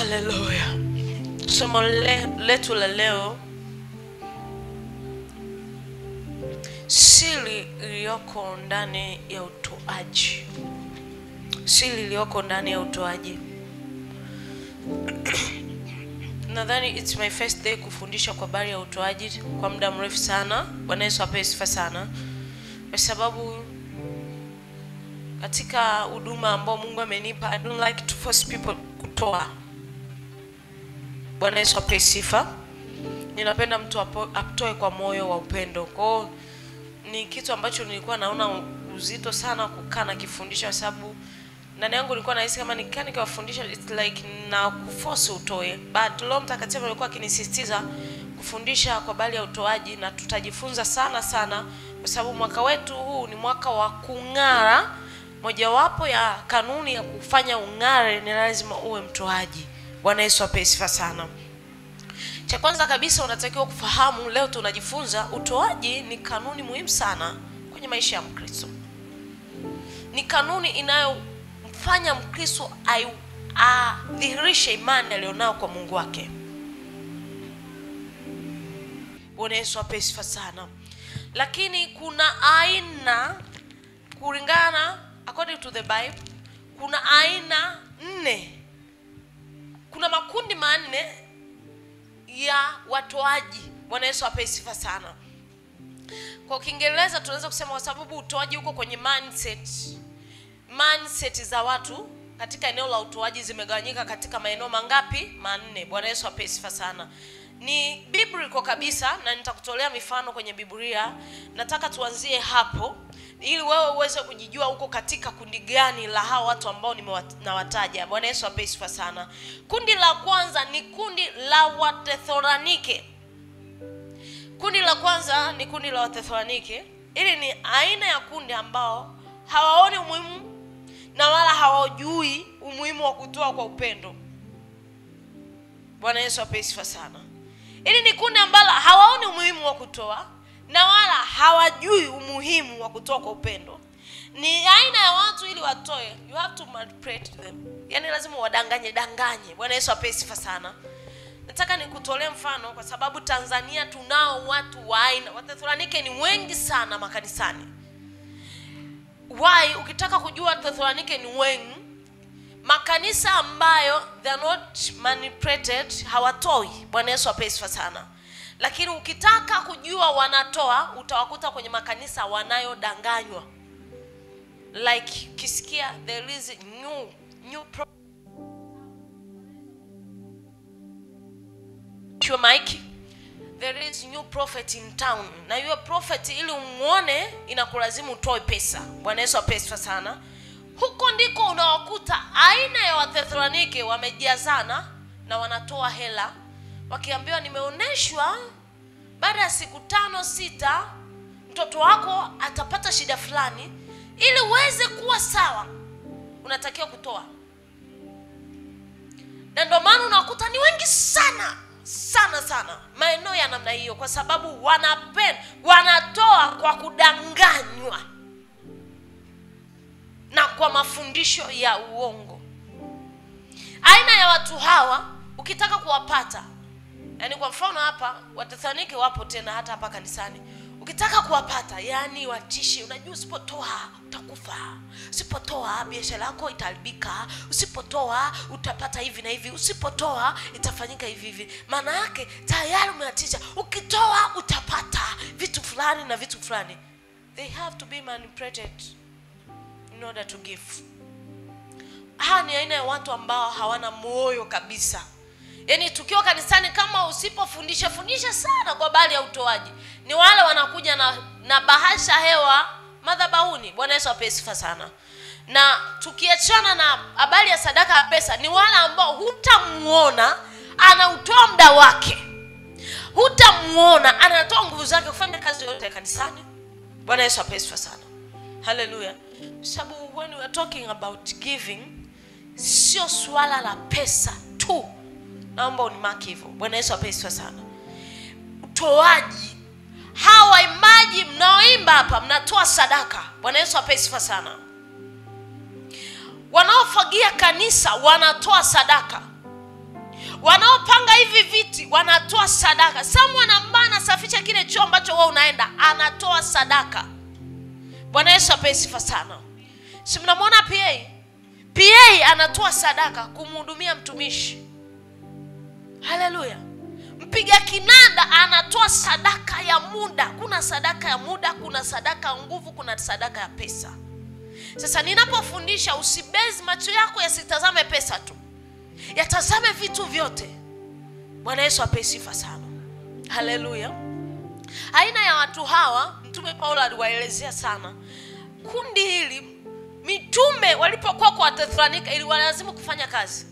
Hallelujah. Somo letu la leo, siri iliyoko ndani ya utoaji. Siri iliyoko ndani ya utoaji. Nadhani it's my first day kufundisha kwa habari ya utoaji kwa muda mrefu sana. Bwana Yesu apewe sifa sana. Kwa sababu katika huduma ambao Mungu amenipa, I don't like to force people kutoa. Bwana Yesu apewe sifa. Ninapenda mtu atoe kwa moyo wa upendo. Kwa ni kitu ambacho nilikuwa naona uzito sana kukaa na kifundisha, kwa sababu ndani yangu nilikuwa nahisi kama nikiwafundisha it's like na kuforce utoe. But Roho Mtakatifu alikuwa akinisisitiza kufundisha kwa habari ya utoaji, na tutajifunza sana kwa sababu mwaka wetu huu ni mwaka wa kung'ara. Mojawapo ya kanuni ya kufanya ung'are ni lazima uwe mtoaji. Bwana Yesu apewe sifa sana. Cha kwanza kabisa unatakiwa kufahamu, leo tunajifunza utoaji ni kanuni muhimu sana kwenye maisha ya Mkristo. Ni kanuni inayomfanya Mkristo adhihirishe imani alionao kwa Mungu wake. Bwana Yesu apewe sifa sana. Lakini kuna aina, kulingana according to the Bible, kuna aina 4. Kuna makundi manne ya watoaji. Bwana Yesu apewe sifa sana. Kwa Kiingereza tunaweza kusema, kwa sababu utoaji uko kwenye mindset za watu, katika eneo la utoaji zimegawanyika katika maeneo mangapi? 4. Bwana Yesu apewe sifa sana. Ni biblical kabisa, na nitakutolea mifano kwenye Biblia. Nataka tuanzie hapo ili wewe uweze kujijua huko katika kundi gani la hao watu ambao nimewataja. Bwana Yesu apewe sifa sana. Kundi la kwanza ni kundi la Wathesalonike. Kundi la kwanza ni kundi la Wathesalonike. Hili ni aina ya kundi ambao hawaoni umuhimu na wala hawajui umuhimu wa kutoa kwa upendo. Bwana Yesu apewe sifa sana. Hili ni kundi ambalo hawaoni umuhimu wa kutoa na wala hawajui umuhimu wa kutoa kwa upendo. Ni aina ya watu, ili watoe you have to manipulate them. Yaani lazima wadanganye. Bwana Yesu apewe sifa sana. Nataka nikutolee mfano kwa sababu Tanzania tunao watu wa aina. Wathesalonike ni wengi sana makanisani. Why? Ukitaka kujua Wathesalonike ni wengi, makanisa ambayo they are not manipulated hawatoi. Bwana Yesu apewe sifa sana. Lakini ukitaka kujua wanatoa, utawakuta kwenye makanisa wanayodanganywa. Like kisikia there is new Mike, there is new prophet in town. Na hiyo prophet ili umuone inakulazimu utoe pesa. Bwana Yesu apewe sifa sana. Huko ndiko unawakuta aina ya Wathesalonike wamejazana na wanatoa hela, wakiambiwa nimeoneshwa baada ya siku 5-6 mtoto wako atapata shida fulani, ili uweze kuwa sawa unatakiwa kutoa. Na ndio maana unakuta ni wengi sana maeneo ya namna hiyo, kwa sababu wanatoa kwa kudanganywa na kwa mafundisho ya uongo. Aina ya watu hawa ukitaka kuwapata, yani kwa mfano hapa Wathesalonike wapo tena hata hapa kanisani. Ukitaka kuwapata, yani watishi, unajua usipotoa utakufa, usipotoa biashara yako itaharibika, usipotoa utapata hivi na hivi, usipotoa itafanyika hivi. Maana yake tayari umeatisha, ukitoa utapata vitu fulani na vitu fulani. They have to be manipulated in order to give. Hawa ni aina ya watu ambao hawana moyo kabisa. Yaani tukiwa kanisani, kama usipofundisha sana kwa habari ya utoaji, ni wale wanakuja na bahasha hewa madhabahuni. Bwana Yesu apewe sifa sana. Na tukiachana na habari ya sadaka ya pesa, ni wale ambao hutamuona anautoa muda wake, hutamuona anatoa nguvu zake kufanya kazi yote ya kanisani. Bwana Yesu apewe sifa sana. Hallelujah. Sababu when we are talking about giving, sio swala la pesa tu. Naomba unimaki hivyo. Bwana Yesu apewe sifa sana. Utoaji, hawa imbaji mnaoimba hapa mnatoa sadaka. Bwana Yesu apewe sifa sana. Wanaofagia kanisa wanatoa sadaka. wanaopanga hivi viti wanatoa sadaka. Someone ambaye anasafisha kile choo ambacho wewe unaenda anatoa sadaka. Bwana Yesu apewe sifa sana. Si mnamwona PA anatoa sadaka kumhudumia mtumishi. Haleluya. Mpiga kinanda anatoa sadaka ya muda. Kuna sadaka ya muda, kuna sadaka ya nguvu, kuna sadaka ya pesa. Sasa ninapofundisha, usibezi macho yako yasitazame pesa tu, yatazame vitu vyote. Bwana Yesu apewe sifa sana. Haleluya. Aina ya watu hawa Mtume Paulo aliwaelezea sana. Kundi hili mitume walipokuwa kwa Wathesalonike iliwalazimu kufanya kazi.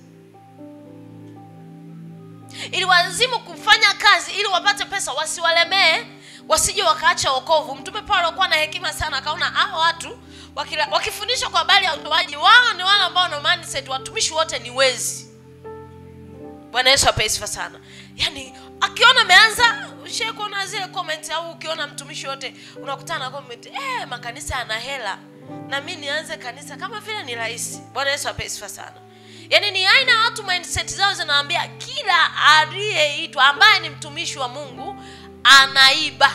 Iliwalazimu kufanya kazi ili wapate pesa, wasiwalemee, wasije wakaacha wokovu. Mtume Paulo alikuwa na hekima sana, akaona hao watu wakifundisha kwa habari ya utoaji, wao ni wale ambao na mindset watumishi wote ni wezi. Bwana Yesu apewe sifa sana. Yaani akiona ameanza sheko na zile comment, au ukiona mtumishi wote unakutana na comment, makanisa yana hela na mimi nianze kanisa, kama vile ni rahisi. Bwana Yesu apewe sifa sana. Yaani ni aina watu mindset zao zinawaambia kila aliyeitwa ambaye ni mtumishi wa Mungu anaiba.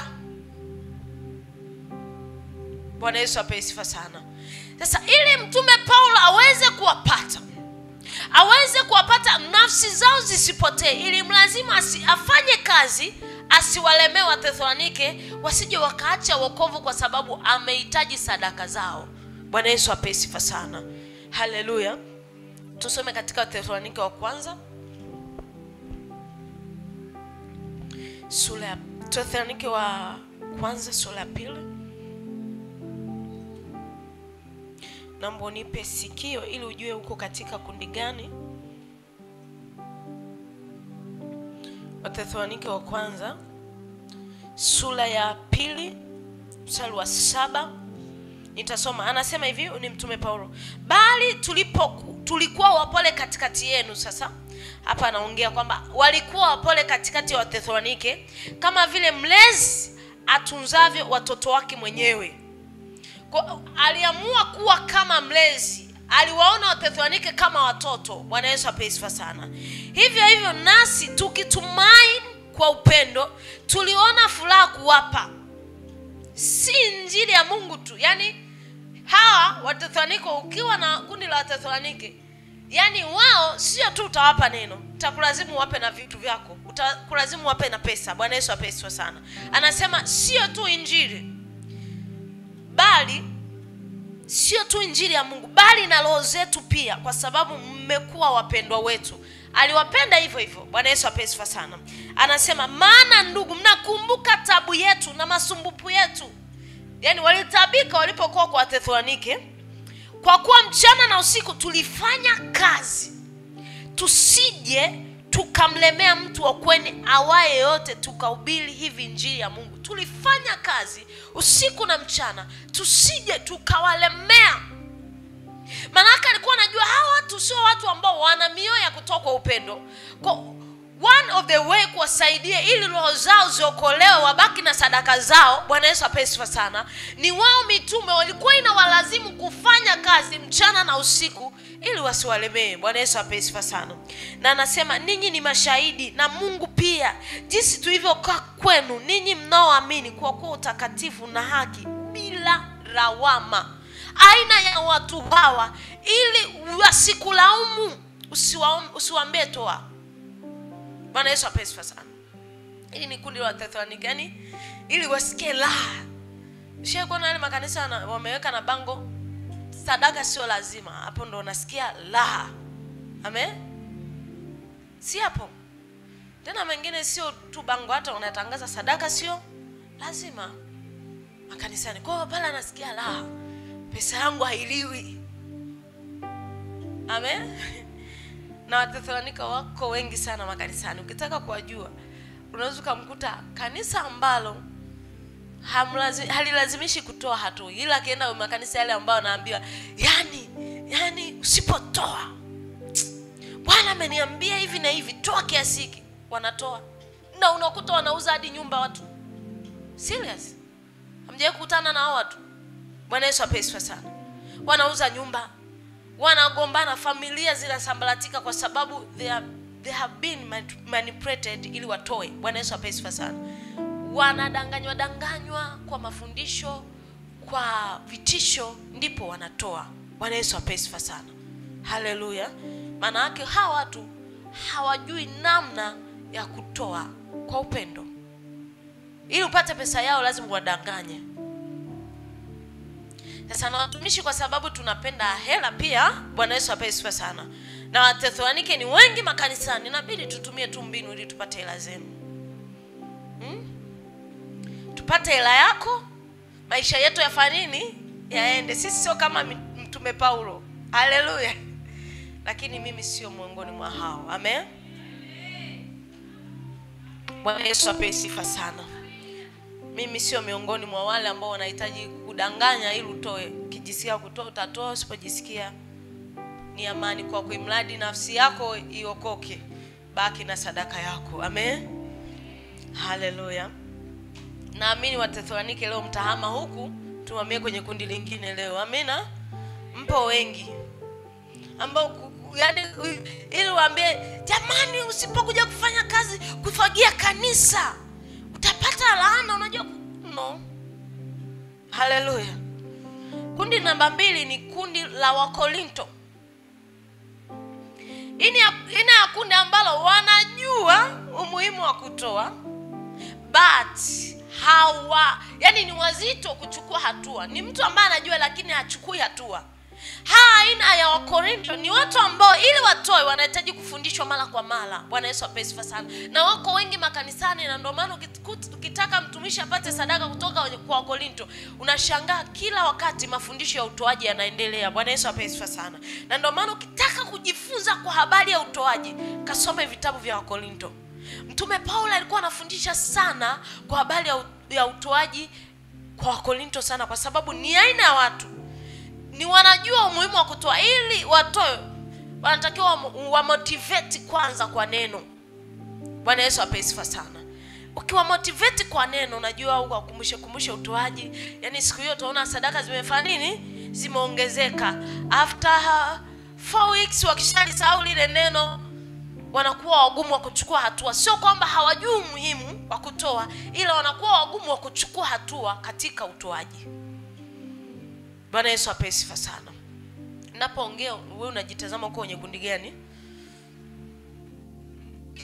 Bwana Yesu apewe sifa sana. Sasa ili Mtume Paulo aweze kuwapata nafsi zao zisipotee, ili mlazima afanye kazi, asiwalemee Wathesalonike wasije wakaacha wokovu kwa sababu amehitaji sadaka zao. Bwana Yesu apewe sifa sana. Haleluya. Tusome katika Wathesalonike wa kwanza sura ya Wathesalonike wa kwanza sura ya 2. Naomba unipe sikio ili ujue uko katika kundi gani. Wathesalonike wa kwanza sura ya 2 mstari wa 7. Nitasoma. Anasema hivi, ni Mtume Paulo. Bali tulikuwa wapole katikati yenu. Sasa hapa anaongea kwamba walikuwa wapole katikati ya Wathesalonike kama vile mlezi atunzavyo watoto wake mwenyewe. Kwa aliamua kuwa kama mlezi, aliwaona Wathesalonike kama watoto. Bwana Yesu apewe sifa sana. Hivyo nasi tukitumaini kwa upendo tuliona furaha kuwapa. Si injili ya Mungu tu. Yaani hawa Wathesalonike, ukiwa na kundi la Wathesalonike, yaani wao sio tu utawapa neno, utakulazimu wape na vitu vyako, utakulazimu wape na pesa. Bwana Yesu apewe sifa sana. Anasema sio tu injili, bali sio tu injili ya Mungu, bali na roho zetu pia, kwa sababu mmekuwa wapendwa wetu. Aliwapenda hivyo. Bwana Yesu apewe sifa sana. Anasema maana ndugu, mnakumbuka tabu yetu na masumbufu yetu. Yaani walitabika walipokuwa kwa Wathesalonike, kwa kuwa mchana na usiku tulifanya kazi, tusije tukamlemea mtu wa kweli awaye yote, tukahubiri hivi injili ya Mungu. Tulifanya kazi usiku na mchana, tusije tukawalemea. Maana alikuwa anajua hawa watu sio watu ambao wana mioyo ya kutoa kwa upendo. Kwa one of the way kuwasaidia ili roho zao ziokolewe, wabaki na sadaka zao. Bwana Yesu apewe sifa sana. Ni wao mitume walikuwa inawalazimu kufanya kazi mchana na usiku ili wasiwalemee. Bwana Yesu apewe sifa sana. Na anasema ninyi ni mashahidi na Mungu pia, jinsi tulivyokaa kwenu ninyi mnaoamini, kwa kuwa utakatifu na haki bila lawama. Aina ya watu hawa ili wasikulaumu, usiwaambie toa. Bwana Yesu apewe sifa sana. Hili ni kundi la Wathesalonike, yani ili wasikie raha. Shia kwa wale makanisa wameweka na bango sadaka sio lazima. Hapo ndo unasikia raha. Amen. Si hapo. Tena mengine sio tu bango, hata unatangaza sadaka sio lazima makanisani. Kwa hiyo pale anasikia raha. Pesa yangu hailiwi. Amen. Na Wathesalonike wako wengi sana makanisani. Ukitaka kuwajua, unaweza kumkuta kanisa ambalo halilazimishi kutoa hatu, ila akienda makanisa yale ambao anaambiwa yani usipotoa, Bwana ameniambia hivi na hivi, toa kiasi hiki, wanatoa. Na unakuta wanauza hadi nyumba watu. Serious? Hamjawahi kukutana na hao watu? Bwana Yesu apewe sifa sana. Wanauza nyumba, wanagombana, familia zinasambaratika kwa sababu they are they have been manipulated ili watoe. Bwana Yesu apewe sifa sana. Wanadanganywa kwa mafundisho, kwa vitisho, ndipo wanatoa. Bwana Yesu apewe sifa sana. Haleluya. Maana yake hawa watu hawajui namna ya kutoa kwa upendo. Ili upate pesa yao lazima wadanganye. Sasa na watumishi, kwa sababu tunapenda hela pia, Bwana Yesu apewe sifa sana, na Wathesalonike ni wengi makanisani, inabidi tutumie tu mbinu ili tupate hela zenu. Tupate hela yako, maisha yetu yafanye nini? Yaende. Sisi sio kama mtume Paulo. Haleluya. Lakini mimi sio miongoni mwa hao. Amen. Bwana Yesu apewe sifa sana. Mimi sio miongoni mwa wale ambao wanahitaji kudanganya ili utoe. Ukijisikia kutoa utatoa, usipojisikia ni amani kwa kuimradi nafsi yako iokoke, baki na sadaka yako. Amen. Haleluya. Naamini Wathesalonike leo mtahama huku, tuhamie kwenye kundi lingine leo. Amina. Mpo wengi ambao yani ili waambie, jamani, usipokuja kufanya kazi kufagia kanisa utapata laana, unajua no. Haleluya. Kundi namba 2 ni kundi la Wakorinto. Ina ya kundi ambalo wanajua umuhimu wa kutoa, but yani ni wazito kuchukua hatua. Ni mtu ambaye anajua lakini hachukui hatua. Aina ya Wakorinto ni watu ambao ili watoe wanahitaji kufundishwa mara kwa mara. Bwana Yesu apewe sifa sana. Na wako wengi makanisani, na ndio maana ukitaka mtumishi apate sadaka kutoka kwa Wakorinto, unashangaa kila wakati mafundisho ya utoaji yanaendelea. Bwana Yesu apewe sifa sana. Na ndio maana ukitaka kujifunza kwa habari ya utoaji, kasome vitabu vya Wakorinto. Mtume Paulo alikuwa anafundisha sana kwa habari ya utoaji kwa Wakorinto sana, kwa sababu ni aina ya watu ni wanajua umuhimu wa kutoa. Ili watoe wanatakiwa wa motivate kwanza kwa neno. Bwana Yesu apewe sifa sana. Ukiwa motivate kwa neno, unajua au kukumbusha utoaji, yani siku hiyo utaona sadaka zimefanya nini? Zimeongezeka. After 4 weeks wakishalisahau lile neno, wanakuwa wagumu wa kuchukua hatua. Sio kwamba hawajui umuhimu wa kutoa, ila wanakuwa wagumu wa kuchukua hatua katika utoaji. Bwana Yesu apewe sifa sana. Ninapoongea wewe unajitazama uko kwenye kundi gani?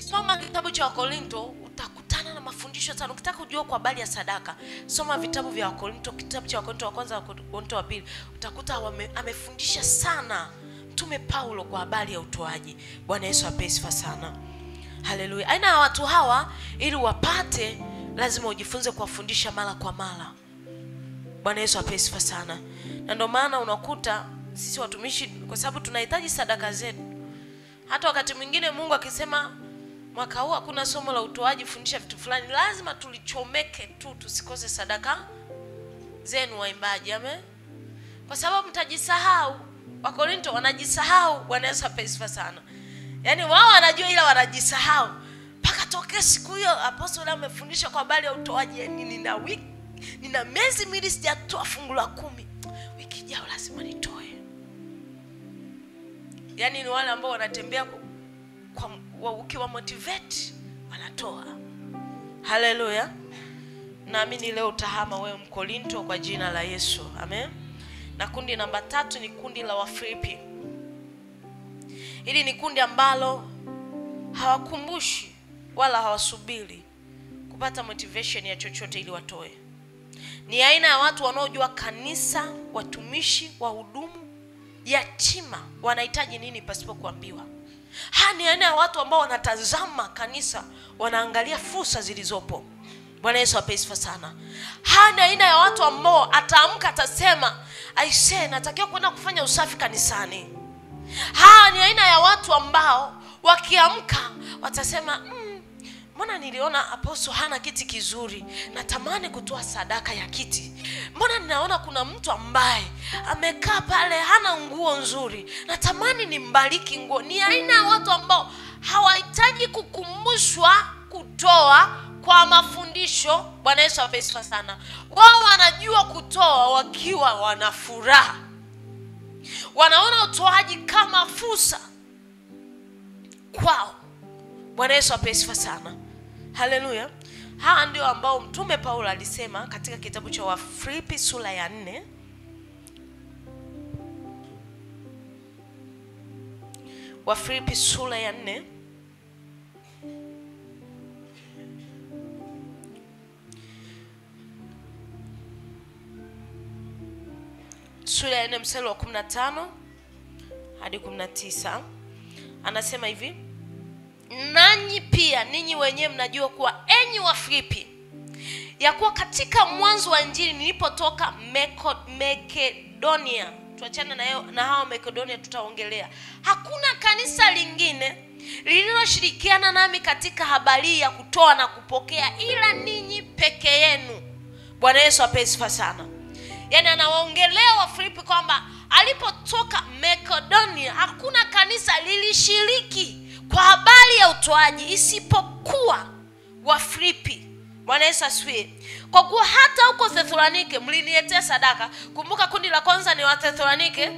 Soma kitabu cha Wakorinto utakutana na mafundisho sana. Ukitaka kujua kwa habari ya sadaka, soma vitabu vya Wakorinto, kitabu cha Wakorinto wa kwanza na Wakorinto wa pili. Utakuta amefundisha sana Mtume Paulo kwa habari ya utoaji. Bwana Yesu apewe sifa sana. Haleluya. Aina ya watu hawa ili wapate lazima ujifunze kuwafundisha mara kwa mara. Bwana Yesu apewe sifa sana. Na ndio maana unakuta sisi watumishi, kwa sababu tunahitaji sadaka zetu. Hata wakati mwingine Mungu akisema mwaka huu hakuna somo la utoaji, fundisha vitu fulani, lazima tulichomeke tu, tusikose sadaka zenu waimbaji. Amen. Kwa sababu mtajisahau. Wakorinto wanajisahau. Bwana Yesu apewe sifa sana. Yani wao wanajua ila wanajisahau. Paka tokea siku hiyo apostoli amefundisha kwa habari ya utoaji, nina miezi miwili sijatoa fungu la 10. Wiki ijayo lazima nitoe. Yani ni wale ambao wanatembea ukiwa motivate wanatoa. Haleluya. Naamini leo utahama wewe Mkorinto kwa jina la Yesu. Amen. Na kundi namba 3 ni kundi la Wafilipi. Hili ni kundi ambalo hawakumbushi wala hawasubiri kupata motivation ya chochote ili watoe. Ni aina ya watu wanaojua kanisa, watumishi, wahudumu, yatima wanahitaji nini pasipo kuambiwa. Ni aina ya watu ambao wanatazama kanisa, wanaangalia fursa zilizopo. Bwana Yesu apewe sifa sana. Ni aina ya watu ambao ataamka atasema, aisee, natakiwa kwenda kufanya usafi kanisani. Ni aina ya watu ambao wakiamka watasema, mbona niliona apostle hana kiti kizuri, natamani kutoa sadaka ya kiti. Mbona ninaona kuna mtu ambaye amekaa pale hana nguo nzuri, natamani nimbariki nguo. Ni aina ya watu ambao hawahitaji kukumbushwa kutoa kwa mafundisho. Bwana Yesu apewe sifa sana. Wao wanajua kutoa wakiwa wana furaha. Wanaona utoaji kama fursa kwao. Bwana Yesu apewe sifa sana. Haleluya. Hawa ndio ambao Mtume Paulo alisema katika kitabu cha Wafilipi sura ya 4. Wafilipi sura ya 4. Sura ya 4 mstari wa 15 hadi 19. Anasema hivi: nanyi pia ninyi wenyewe mnajua kuwa enyi Wafilipi, ya kuwa katika mwanzo wa Injili nilipotoka Makedonia, tuachane na hao Makedonia tutaongelea, hakuna kanisa lingine lililoshirikiana nami katika habari ya kutoa na kupokea ila ninyi peke yenu. Bwana Yesu apewe sifa sana. Yaani anawaongelea Wafilipi kwamba alipotoka Makedonia hakuna kanisa lilishiriki kwa habari ya utoaji isipokuwa Wafilipi. Bwana Yesu asifiwe. Kwa kuwa hata huko Thesalonike mliniletea sadaka. Kumbuka kundi la kwanza ni wa Thesalonike.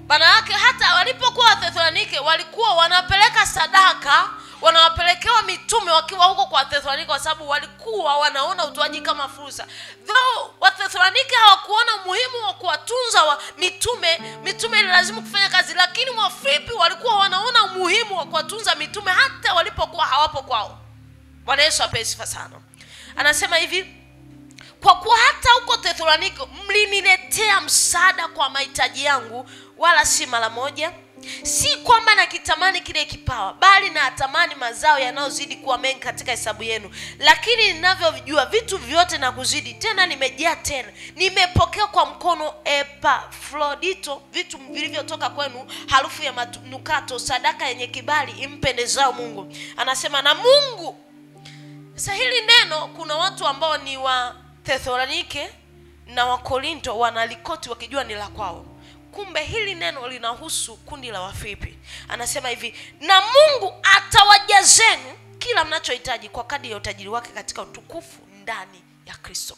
Maana yake hata walipokuwa Thesalonike walikuwa wanapeleka sadaka, wanawapelekewa mitume wakiwa huko kwa Thesalonike, kwa sababu walikuwa wanaona utoaji kama fursa. Though wa Thesalonike hawakuona muhimu wa kuwatunza wa mitume ni lazima kufanya kazi, lakini Wafilipi walikuwa wanaona umuhimu wa kuwatunza mitume hata walipokuwa hawapo kwao. Bwana Yesu apewe sifa sana. Anasema hivi: kwa kuwa hata huko Thesalonike mliniletea msaada kwa mahitaji yangu, wala si mara moja. Si kwamba nakitamani kile kipawa, bali na atamani mazao yanayozidi kuwa mengi katika hesabu yenu. Lakini ninavyojua vitu vyote na kuzidi, tena nimejaa tena, nimepokea kwa mkono Epafrodito vitu vilivyotoka kwenu, harufu ya manukato, sadaka yenye kibali impendezao Mungu. Anasema na Mungu. Sasa hili neno, kuna watu ambao ni wa Thesalonike na wa Korinto wanalikoti wakijua ni la kwao. Kumbe hili neno linahusu kundi la Wafilipi. Anasema hivi: na Mungu atawajazeni kila mnachohitaji kwa kadiri ya utajiri wake katika utukufu ndani ya Kristo.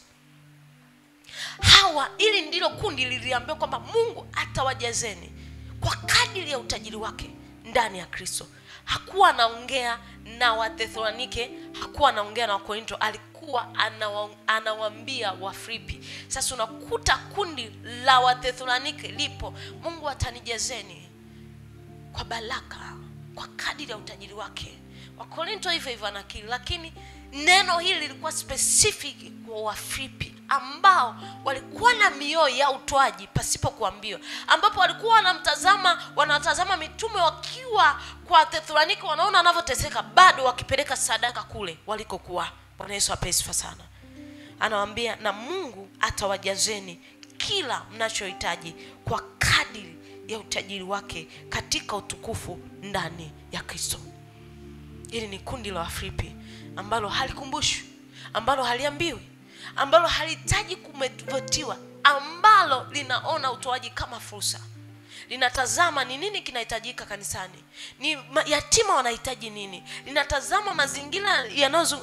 Hawa, ili ndilo kundi liliambiwa kwamba Mungu atawajazeni kwa kadiri ya utajiri wake ndani ya Kristo. Hakuwa anaongea na wa Thesalonike, hakuwa anaongea na wa Korinto, alikuwa anawaambia Wafilipi. Sasa unakuta kundi la wa Thesalonike lipo: Mungu atanijazeni kwa baraka kwa kadiri ya utajiri wake. Wa Korinto hivyo hivyo anakiri, lakini neno hili lilikuwa specific kwa Wafilipi ambao walikuwa na mioyo ya utoaji pasipo kuambiwa, ambapo walikuwa wanatazama mitume wakiwa kwa Thesalonike, wanaona wanavyoteseka, bado wakipeleka sadaka kule walikokuwa. Bwana Yesu apewe sifa sana. Anawaambia na Mungu atawajazeni kila mnachohitaji kwa kadiri ya utajiri wake katika utukufu ndani ya Kristo. Hili ni kundi la Wafilipi ambalo halikumbushwi, ambalo haliambiwi, ambalo halihitaji kumetotiwa, ambalo linaona utoaji kama fursa. Linatazama ni nini kinahitajika kanisani, ni yatima wanahitaji nini, linatazama mazingira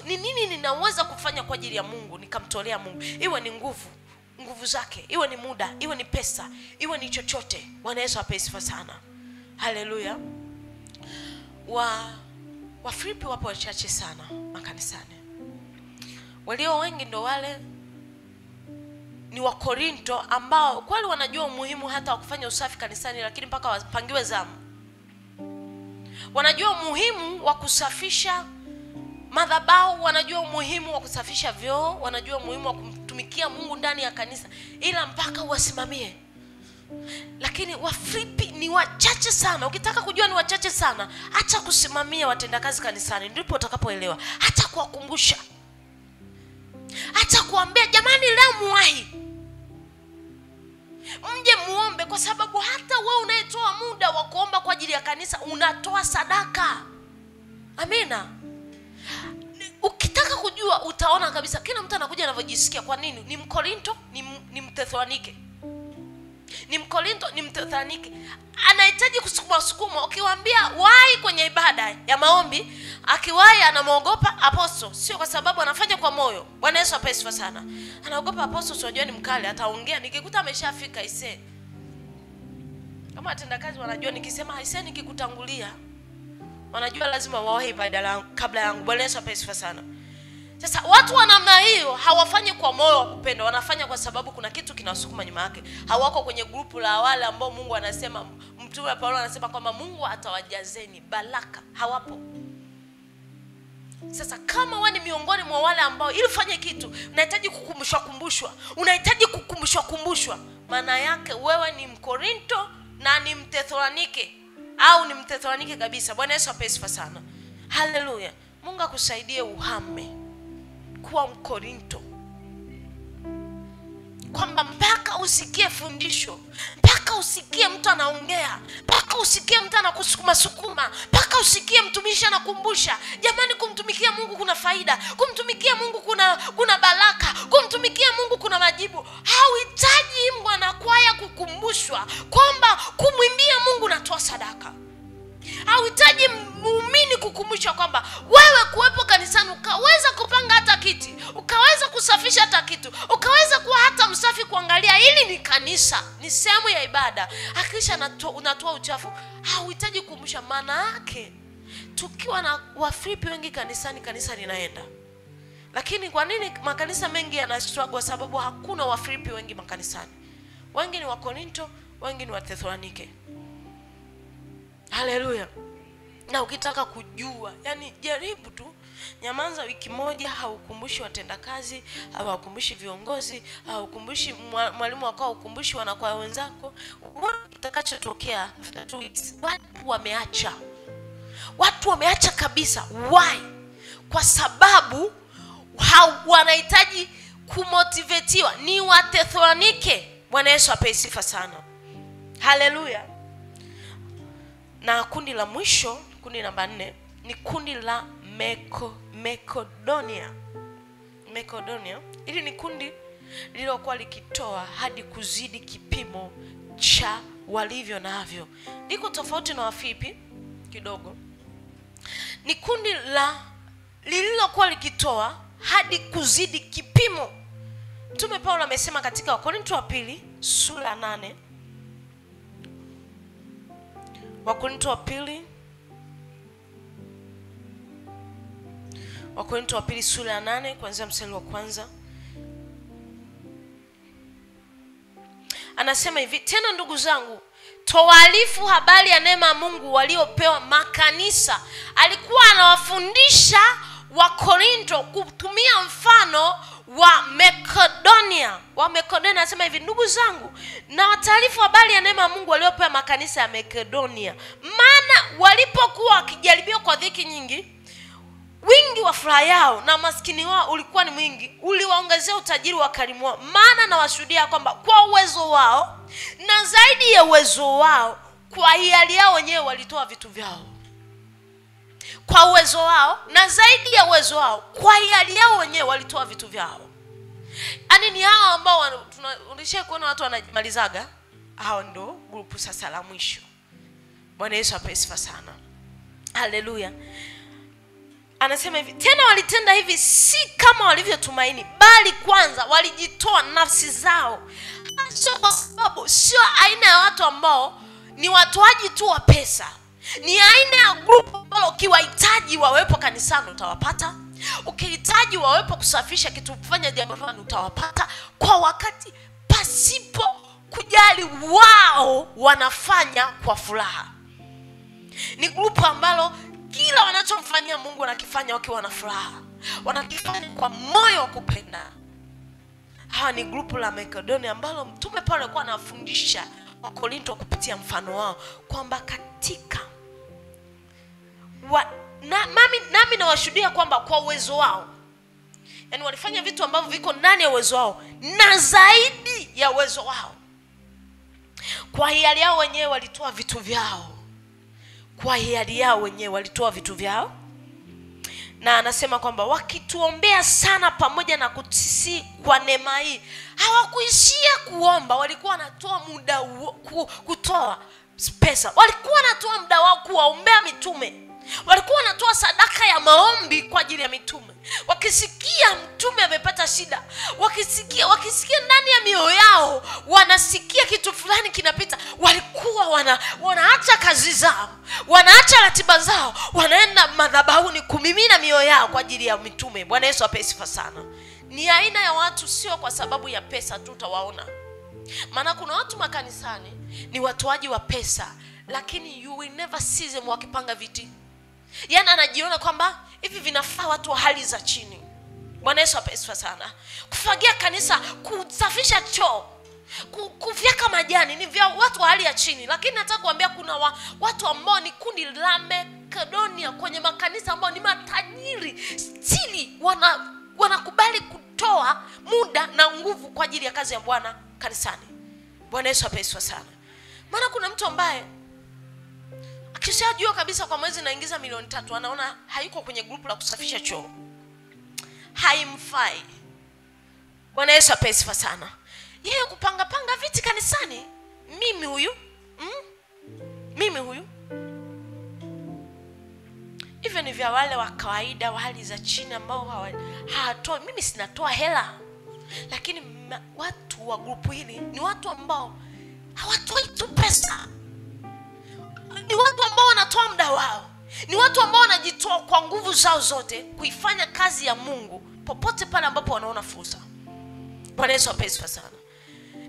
ni nini ninaweza kufanya kwa ajili ya Mungu nikamtolea Mungu, iwe ni nguvu zake, iwe ni muda, iwe ni pesa, iwe ni chochote. Bwana Yesu apewe sifa sana. Haleluya. Wafilipi wapo wachache sana makanisani. Walio wengi ndo wale ni wa Korinto ambao kweli wanajua umuhimu hata wa kufanya usafi kanisani, lakini mpaka wapangiwe zamu. Wanajua umuhimu wa kusafisha madhabahu, wanajua umuhimu wa kusafisha vyoo, wanajua umuhimu wa kumtumikia Mungu ndani ya kanisa, ila mpaka wasimamie. Lakini Wafilipi ni wachache sana. Ukitaka kujua ni wachache sana, acha kusimamia watendakazi kanisani, ndipo utakapoelewa. Acha kuwakumbusha, acha kuambia jamani leo muwahi, mje muombe, kwa sababu hata wewe unayetoa muda wa kuomba kwa ajili ya kanisa unatoa sadaka. Amina. Ukitaka kujua utaona kabisa kila mtu anakuja anavyojisikia. Kwa nini? Ni Mkorinto, ni Mthesalonike. Ni Mkorinto, ni Mthesalonike. Anahitaji kusukuma. Ukiwaambia wahi kwenye ibada ya maombi, akiwahi anamuogopa apostle, sio kwa sababu anafanya kwa moyo. Bwana Yesu apewe sifa sana. Anaogopa apostle, sio ni mkali, ataongea nikikuta ameshafika ise. Kama atendakazi wanajua nikisema ise nikikutangulia, wanajua lazima wawahi ibada kabla yangu. Bwana Yesu apewe sifa sana. Sasa watu wa namna hiyo hawafanyi kwa moyo wa kupenda, wanafanya kwa sababu kuna kitu kinawasukuma nyuma yake. Hawako kwenye grupu la wale ambao Mungu anasema, Mtume Paulo anasema kwamba Mungu atawajazeni baraka. Hawapo. Sasa kama wewe ni miongoni mwa wale ambao ili ufanye kitu unahitaji kukumbushwa, maana yake wewe ni Mkorinto na ni Mthesalonike, au ni Mthesalonike kabisa. Bwana Yesu apewe sifa sana. Haleluya. Mungu akusaidie uhame kuwa Mkorinto, kwamba mpaka usikie fundisho, mpaka usikie mtu anaongea, mpaka usikie mtu anakusukuma, mpaka usikie mtumishi anakumbusha, jamani, kumtumikia Mungu kuna faida, kumtumikia Mungu kuna baraka, kumtumikia Mungu kuna majibu. Hauhitaji mwana kwaya kukumbushwa kwamba kumwimbia Mungu natoa sadaka. Hauhitaji muumini kukumbushwa kwamba wewe kuwepo kanisani ukaweza kupanga hata kiti, ukaweza kusafisha hata kitu, ukaweza kuwa hata msafi kuangalia hili ni kanisa, ni sehemu ya ibada, hakisha unatoa uchafu. Hauhitaji kukumbusha. Maana yake tukiwa na Wafilipi wengi kanisani, kanisa linaenda. Lakini kwa nini makanisa mengi yanastruggle? Sababu hakuna Wafilipi wengi makanisani. Wengi ni Wakorinto, wengi ni Wathesalonike. Haleluya. Na ukitaka kujua, yani jaribu tu, nyamanza wiki moja, haukumbushi watendakazi, haukumbushi viongozi, haukumbushi mwalimu wako, haukumbushi wanakwaya wenzako, kitakachotokea after 2 weeks watu wameacha kabisa. Why? Kwa sababu wanahitaji kumotivatiwa. Ni Wathesalonike. Bwana Yesu apewe sifa sana. Haleluya. Na kundi la mwisho, kundi namba 4, ni kundi la Makedonia. Hili ni kundi lililokuwa likitoa hadi kuzidi kipimo cha walivyo navyo. Liko tofauti na Wafilipi kidogo. Ni kundi lililokuwa likitoa hadi kuzidi kipimo. Mtume Paulo amesema katika Wakorintho wa pili sura 8. Wakorintho wa pili sura ya 8 kuanzia mstari wa 1. Anasema hivi: tena ndugu zangu, towaarifu habari ya neema ya Mungu waliopewa makanisa. Alikuwa anawafundisha Wakorintho kutumia mfano wa Makedonia. Anasema hivi: ndugu zangu, na wataarifu habari ya neema ya Mungu waliopewa makanisa ya Makedonia, maana walipokuwa wakijaribiwa kwa dhiki nyingi, wingi wa furaha yao na maskini wao ulikuwa ni mwingi, uliwaongezea utajiri wa karimu wao. Maana na washuhudia kwamba kwa uwezo wao na zaidi ya uwezo wao, kwa hiari yao wenyewe walitoa vitu vyao. Kwa uwezo wao na zaidi ya uwezo wao, kwa hiari yao wenyewe walitoa vitu vyao. Ani ni hao ambao tunalisha kuona watu wanajimalizaga. Hao ndo grupu sasa la mwisho. Bwana Yesu apewe sifa sana. Haleluya. Anasema hivi: tena walitenda hivi si kama walivyotumaini, bali kwanza walijitoa nafsi zao. Sio kwa sababu, sio aina ya watu ambao ni watoaji tu wa pesa. Ni aina ya grupu ambao ukiwahitaji wawepo kanisani utawapata. Ukihitaji wawepo kusafisha kitu, kufanya jambo fulani utawapata kwa wakati, pasipo kujali wao wanafanya kwa furaha. Ni grupu ambalo kila wanachomfanyia Mungu wanakifanya wakiwa na furaha, wanakifanya kwa moyo wa kupenda. Hawa ni grupu la Makedonia ambalo Mtume Paulo alikuwa anafundisha Wakorintho kupitia mfano wao kwamba katika nami nawashuhudia kwamba kwa uwezo wao, yani walifanya vitu ambavyo viko ndani ya uwezo wao na zaidi ya uwezo wao. Kwa hiari yao wenyewe walitoa vitu vyao. Na anasema kwamba wakituombea sana pamoja na kutisii kwa neema hii. Hawakuishia kuomba, walikuwa wanatoa muda kutoa pesa. Walikuwa wanatoa muda wao kuwaombea mitume. Walikuwa wanatoa wanatoa sadaka ya maombi kwa ajili ya mitume. Wakisikia mtume amepata shida, wakisikia ndani ya mioyo yao wanasikia kitu fulani kinapita, walikuwa wanaacha kazi zao, wanaacha ratiba zao, wanaenda madhabahuni kumimina mioyo yao kwa ajili ya mitume. Bwana Yesu apewe sifa sana. Ni aina ya watu, sio kwa sababu ya pesa tu utawaona. Maana kuna watu makanisani ni watoaji wa pesa, lakini you will never see them wakipanga viti. Yaani anajiona kwamba hivi vinafaa watu wa hali za chini. Bwana Yesu apewe sifa sana. Kufagia kanisa, kusafisha choo, kufyeka majani ni vya watu wa hali ya chini. Lakini nataka kuambia kuna watu ambao ni kundi la Makedonia kwenye makanisa ambao ni matajiri, stili wanakubali kutoa muda na nguvu kwa ajili ya kazi ya Bwana kanisani. Bwana Yesu apewe sifa sana. Maana kuna mtu ambaye akishajua kabisa kwa mwezi naingiza milioni 3, anaona hayuko kwenye grupu la kusafisha choo, haimfai. Bwana Yesu apewe sifa sana. Yeye kupanga viti kanisani, mimi huyu hivyo ni vya wale wa kawaida wa hali za chini ambao hawatoi. Mimi sinatoa hela, lakini watu wa grupu hili ni watu ambao hawatoi tu pesa. Ni watu ambao wanatoa muda wao. Ni watu ambao wanajitoa kwa nguvu zao zote kuifanya kazi ya Mungu popote pale ambapo wanaona fursa. Bwana Yesu apewe sifa sana.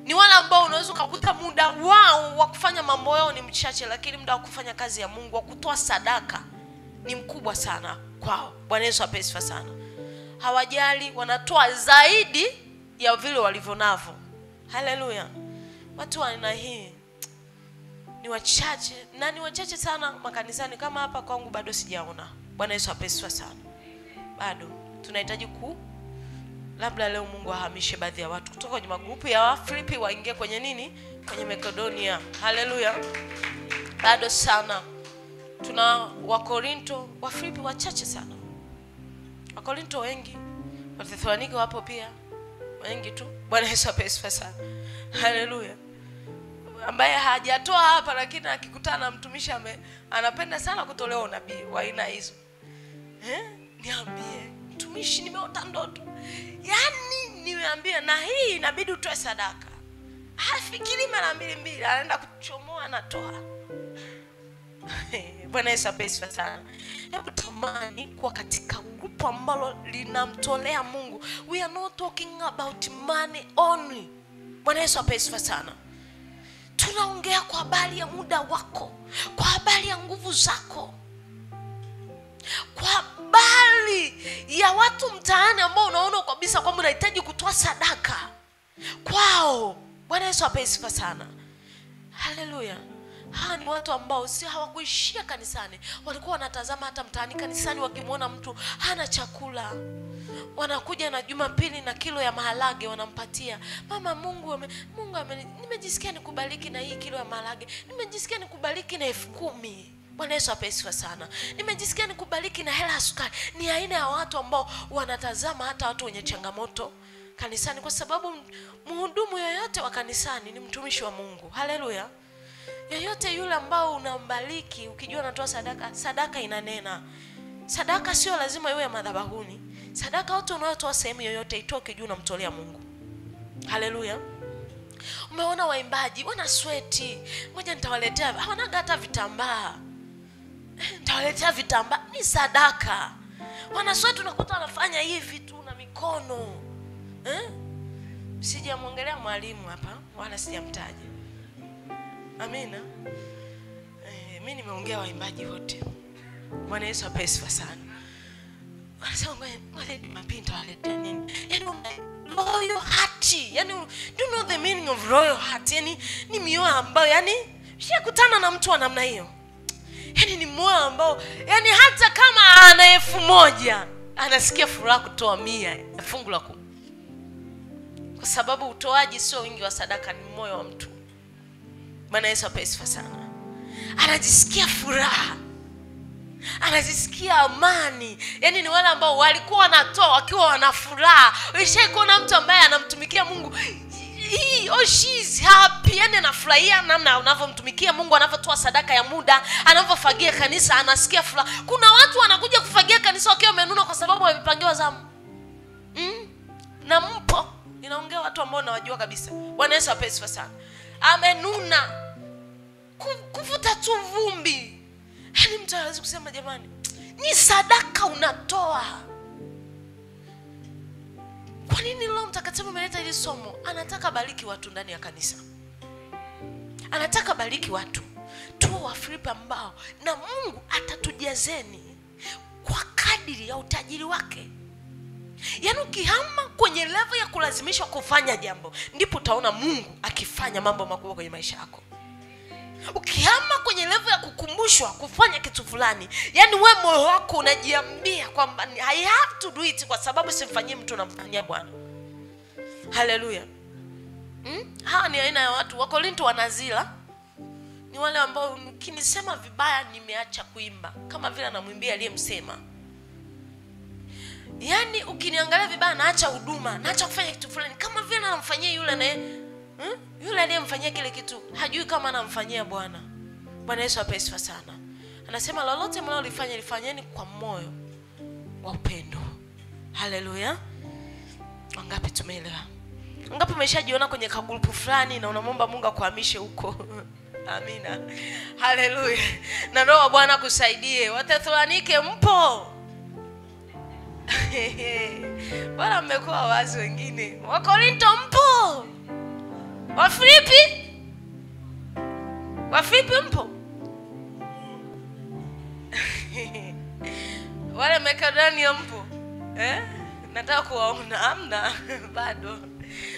Ni wale ambao unaweza kukuta muda wao wa kufanya mambo yao ni mchache, lakini muda wa kufanya kazi ya Mungu, wa kutoa sadaka ni mkubwa sana kwao. Bwana Yesu apewe sifa sana. Hawajali, wanatoa zaidi ya vile walivyonavyo. Haleluya. Watu wa aina hii ni wachache, na ni wachache sana makanisani. Kama hapa kwangu bado sijaona. Bwana Yesu apewe sifa sana. Bado tunahitaji labda leo Mungu ahamishe baadhi ya watu kutoka kwenye magrupu ya Wafilipi waingie kwenye nini? Kwenye Makedonia. Haleluya. Bado sana. Tuna Wakorinto, Wafilipi wachache sana. Wakorinto wengi, Wathesalonike wapo pia, wengi tu. Bwana Yesu apewe sifa sana. Haleluya. Ambaye hajatoa hapa lakini akikutana na mtumishi anapenda sana kutolewa unabii wa aina hizo. Niambie, mtumishi nimeota ndoto. Yaani nimeambia na hii inabidi utoe sadaka. Hafikiri mara mbili, anaenda kuchomoa anatoa. Bwana Yesu apewe sifa sana. Hebu tamani kuwa katika grupu ambalo linamtolea Mungu. We are not talking about money only. Bwana Yesu apewe sifa sana. Tunaongea kwa habari ya muda wako, kwa habari ya nguvu zako, kwa habari ya watu mtaani ambao unaona kabisa kwamba unahitaji kutoa sadaka kwao. Bwana Yesu apewe sifa sana. Haleluya. Hawa ni watu ambao si hawakuishia kanisani, walikuwa wanatazama hata mtaani. Kanisani wakimwona mtu hana chakula, wanakuja na Jumapili na kilo ya maharage wanampatia. Mama, Mungu nimejisikia nikubariki na hii kilo ya maharage. Nimejisikia nikubariki na 10,000. Bwana Yesu apewe sifa sana. Nimejisikia nikubariki na hela ya sukari. Ni aina ya watu ambao wanatazama hata watu wenye changamoto kanisani, kwa sababu mhudumu yoyote wa kanisani ni mtumishi wa Mungu. Haleluya. Yeyote yule ambao unambariki ukijua anatoa sadaka, sadaka inanena. Sadaka sio lazima iwe ya madhabahuni. Sadaka yote unayotoa sehemu yoyote itoke juu unamtolea Mungu. Haleluya. Umeona waimbaji wana sweti, ngoja nitawaletea, hawanaga hata vitambaa. Nitawaletea vitambaa, ni sadaka. Wana sweti unakuta wanafanya hivi tu na mikono. Sijamwongelea mwalimu hapa wala sijamtaja. Amina. Mimi nimeongea waimbaji wote. Bwana Yesu apewe sifa sana. Wanasema ngoja Jumapili nitawaletea nini? Yaani royal heart. Yaani do you know the meaning of royal heart? Yaani ni mioyo ambayo shakutana na mtu wa namna hiyo. Yaani ni moyo ambao hata kama ana 1,000 anasikia furaha kutoa 100 ya fungu la 10. Kwa sababu utoaji sio wingi wa sadaka, ni moyo wa mtu. Bwana Yesu apewe sifa sana. Anajisikia furaha, anajisikia amani. Yaani ni wale ambao walikuwa wanatoa wakiwa wana furaha. Ulishaikuona mtu ambaye anamtumikia Mungu, she is happy, yaani anafurahia namna unavyomtumikia Mungu, anavyotoa sadaka ya muda, anavyofagia kanisa, anasikia furaha. Kuna watu wanakuja unasikia umenuna kwa sababu wamepangiwa zamu. Na mpo, ninaongea watu ambao nawajua kabisa. Bwana Yesu asifiwe sana. Amenuna kuvuta tu vumbi. Yaani mtu hawezi kusema jamani, ni sadaka unatoa. Kwa nini Roho Mtakatifu ameleta hili somo? Anataka bariki watu ndani ya kanisa. Anataka bariki watu. Tuwe Wafilipi ambao na Mungu atatujazeni kwa kadiri ya utajiri wake. Yaani ukihama kwenye level ya kulazimishwa kufanya jambo, ndipo utaona Mungu akifanya mambo makubwa kwenye maisha yako. Ukihama kwenye level ya kukumbushwa kufanya kitu fulani, yani wewe moyo wako unajiambia kwamba I have to do it kwa sababu simfanyie mtu namfanyia Bwana. Haleluya. Hawa ni aina ya watu. Wakorinto wanazila ni wale ambao kinisema vibaya nimeacha kuimba, kama vile anamwimbia aliyemsema. Yani ukiniangalia vibaya naacha huduma, naacha kufanya kitu fulani, kama vile anamfanyia yule naye yule aliyemfanyia kile kitu hajui kama anamfanyia Bwana. Bwana Yesu asifiwe sana. Anasema lolote mnalolifanya lifanyeni kwa moyo wa upendo. Haleluya. Wangapi tumeelewa? Wangapi umeshajiona kwenye kagrupu fulani na unamwomba Mungu akuhamishe huko? Amina. Haleluya. Na Roho wa Bwana kusaidie. Wathesalonike mpo? Bwana mmekuwa wazi wengine. Wakorinto mpo? Wafilipi mpo? Wale Makedonia mpo? Nataka kuwaona. Hamna bado.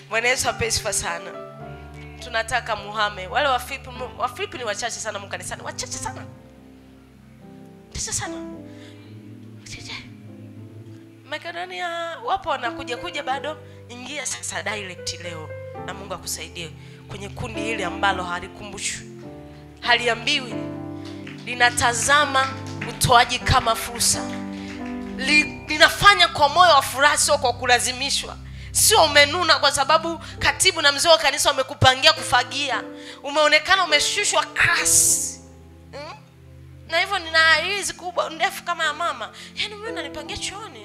Bwana Yesu asifiwe sana. Tunataka muhame. Wale Wafilipi ni wachache sana mkanisani. Wachache sana. Wachache sana. Makedonia wapo wanakuja bado. Ingia sasa direct leo na Mungu akusaidie kwenye kundi hili ambalo halikumbushwi, haliambiwi, linatazama utoaji kama fursa. Linafanya kwa moyo wa furaha, sio kwa kulazimishwa. Sio umenuna kwa sababu katibu na mzee wa kanisa wamekupangia kufagia. Umeonekana umeshushwa class. Na hivyo nina hizi kubwa ndefu kama ya mama. Yaani mimi unanipangia chooni,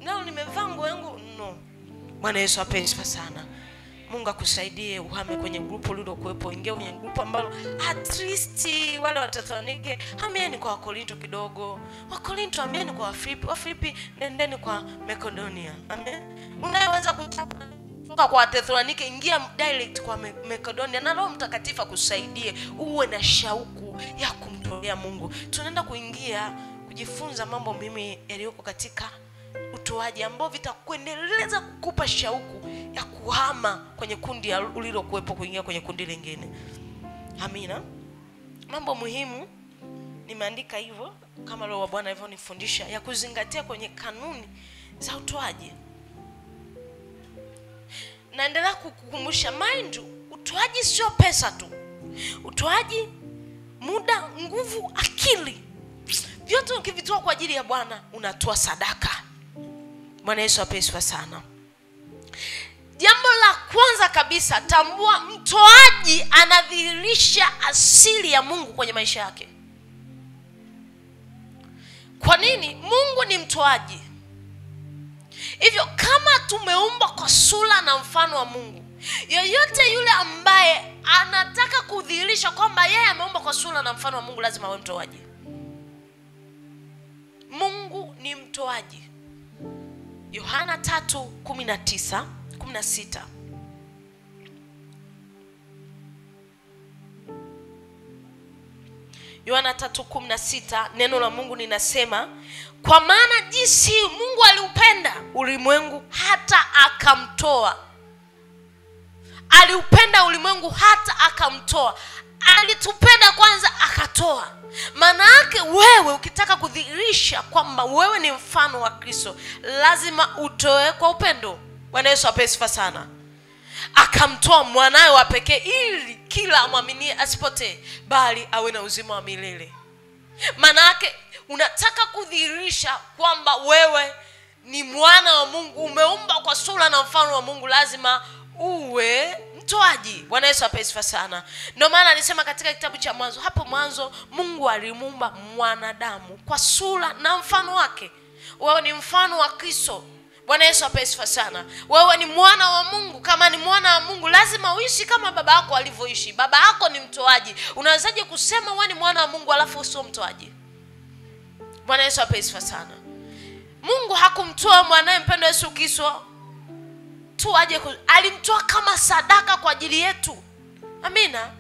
Nao nimevaa nguo yangu no. Bwana Yesu asifiwe sana. Mungu akusaidie uhame kwenye grupu lilo kuepo, ingia kwenye grupu ambalo at least wale Wathesalonike hamieni kwa Wakorinto kidogo. Wakorinto hamieni kwa Wafilipi. Wafilipi nendeni kwa Makedonia. Amen. Unaweza kutoka kwa Wathesalonike ingia direct kwa Makedonia, na Roho Mtakatifu akusaidie uwe na shauku ya kumtolea Mungu. Tunaenda kuingia kujifunza mambo muhimu yaliyoko katika utoaji ambao vitakuendeleza kukupa shauku ya kuhama kwenye kundi ulilokuepo kuingia kwenye kundi lingine. Amina. Mambo muhimu nimeandika hivyo kama Roho wa Bwana hivyo nifundisha ya kuzingatia kwenye kanuni za utoaji. Naendelea kukukumbusha mind, utoaji sio pesa tu. Utoaji muda, nguvu, akili. Vyote ukivitoa kwa ajili ya Bwana unatoa sadaka. Bwana Yesu asifiwe sana. Jambo la kwanza kabisa, tambua mtoaji anadhihirisha asili ya Mungu kwenye maisha yake. Kwa nini? Mungu ni mtoaji. Hivyo kama tumeumbwa kwa sura na mfano wa Mungu, yoyote yule ambaye anataka kudhihirisha kwamba yeye ameumbwa kwa sura na mfano wa Mungu lazima awe mtoaji. Mungu ni mtoaji. Yohana 3:16. Yohana 3:16 neno la Mungu linasema, kwa maana jinsi Mungu aliupenda ulimwengu hata akamtoa. Aliupenda ulimwengu hata akamtoa. Alitupenda kwanza akatoa. Maana yake wewe ukitaka kudhihirisha kwamba wewe ni mfano wa Kristo, lazima utoe kwa upendo. Bwana Yesu asifiwe sana. Akamtoa mwanawe wa pekee ili kila amwaminie asipotee bali awe na uzima wa milele. Maana yake unataka kudhihirisha kwamba wewe ni mwana wa Mungu, umeumba kwa sura na mfano wa Mungu, lazima uwe mtoaji. Bwana Yesu asifiwe sana. Ndio maana alisema katika kitabu cha Mwanzo, hapo mwanzo Mungu alimuumba mwanadamu kwa sura na mfano wake. wewe ni mfano wa Kristo. Bwana Yesu apewe sifa sana. Wewe ni mwana wa Mungu. Kama ni mwana wa Mungu lazima uishi kama baba yako alivyoishi. Baba yako ni mtoaji. Unawezaje kusema wewe ni mwana wa Mungu alafu usio mtoaji? Bwana Yesu apewe sifa sana. Mungu hakumtoa mwanae mpendwa Yesu Kristo tu aje, alimtoa kama sadaka kwa ajili yetu. Amina.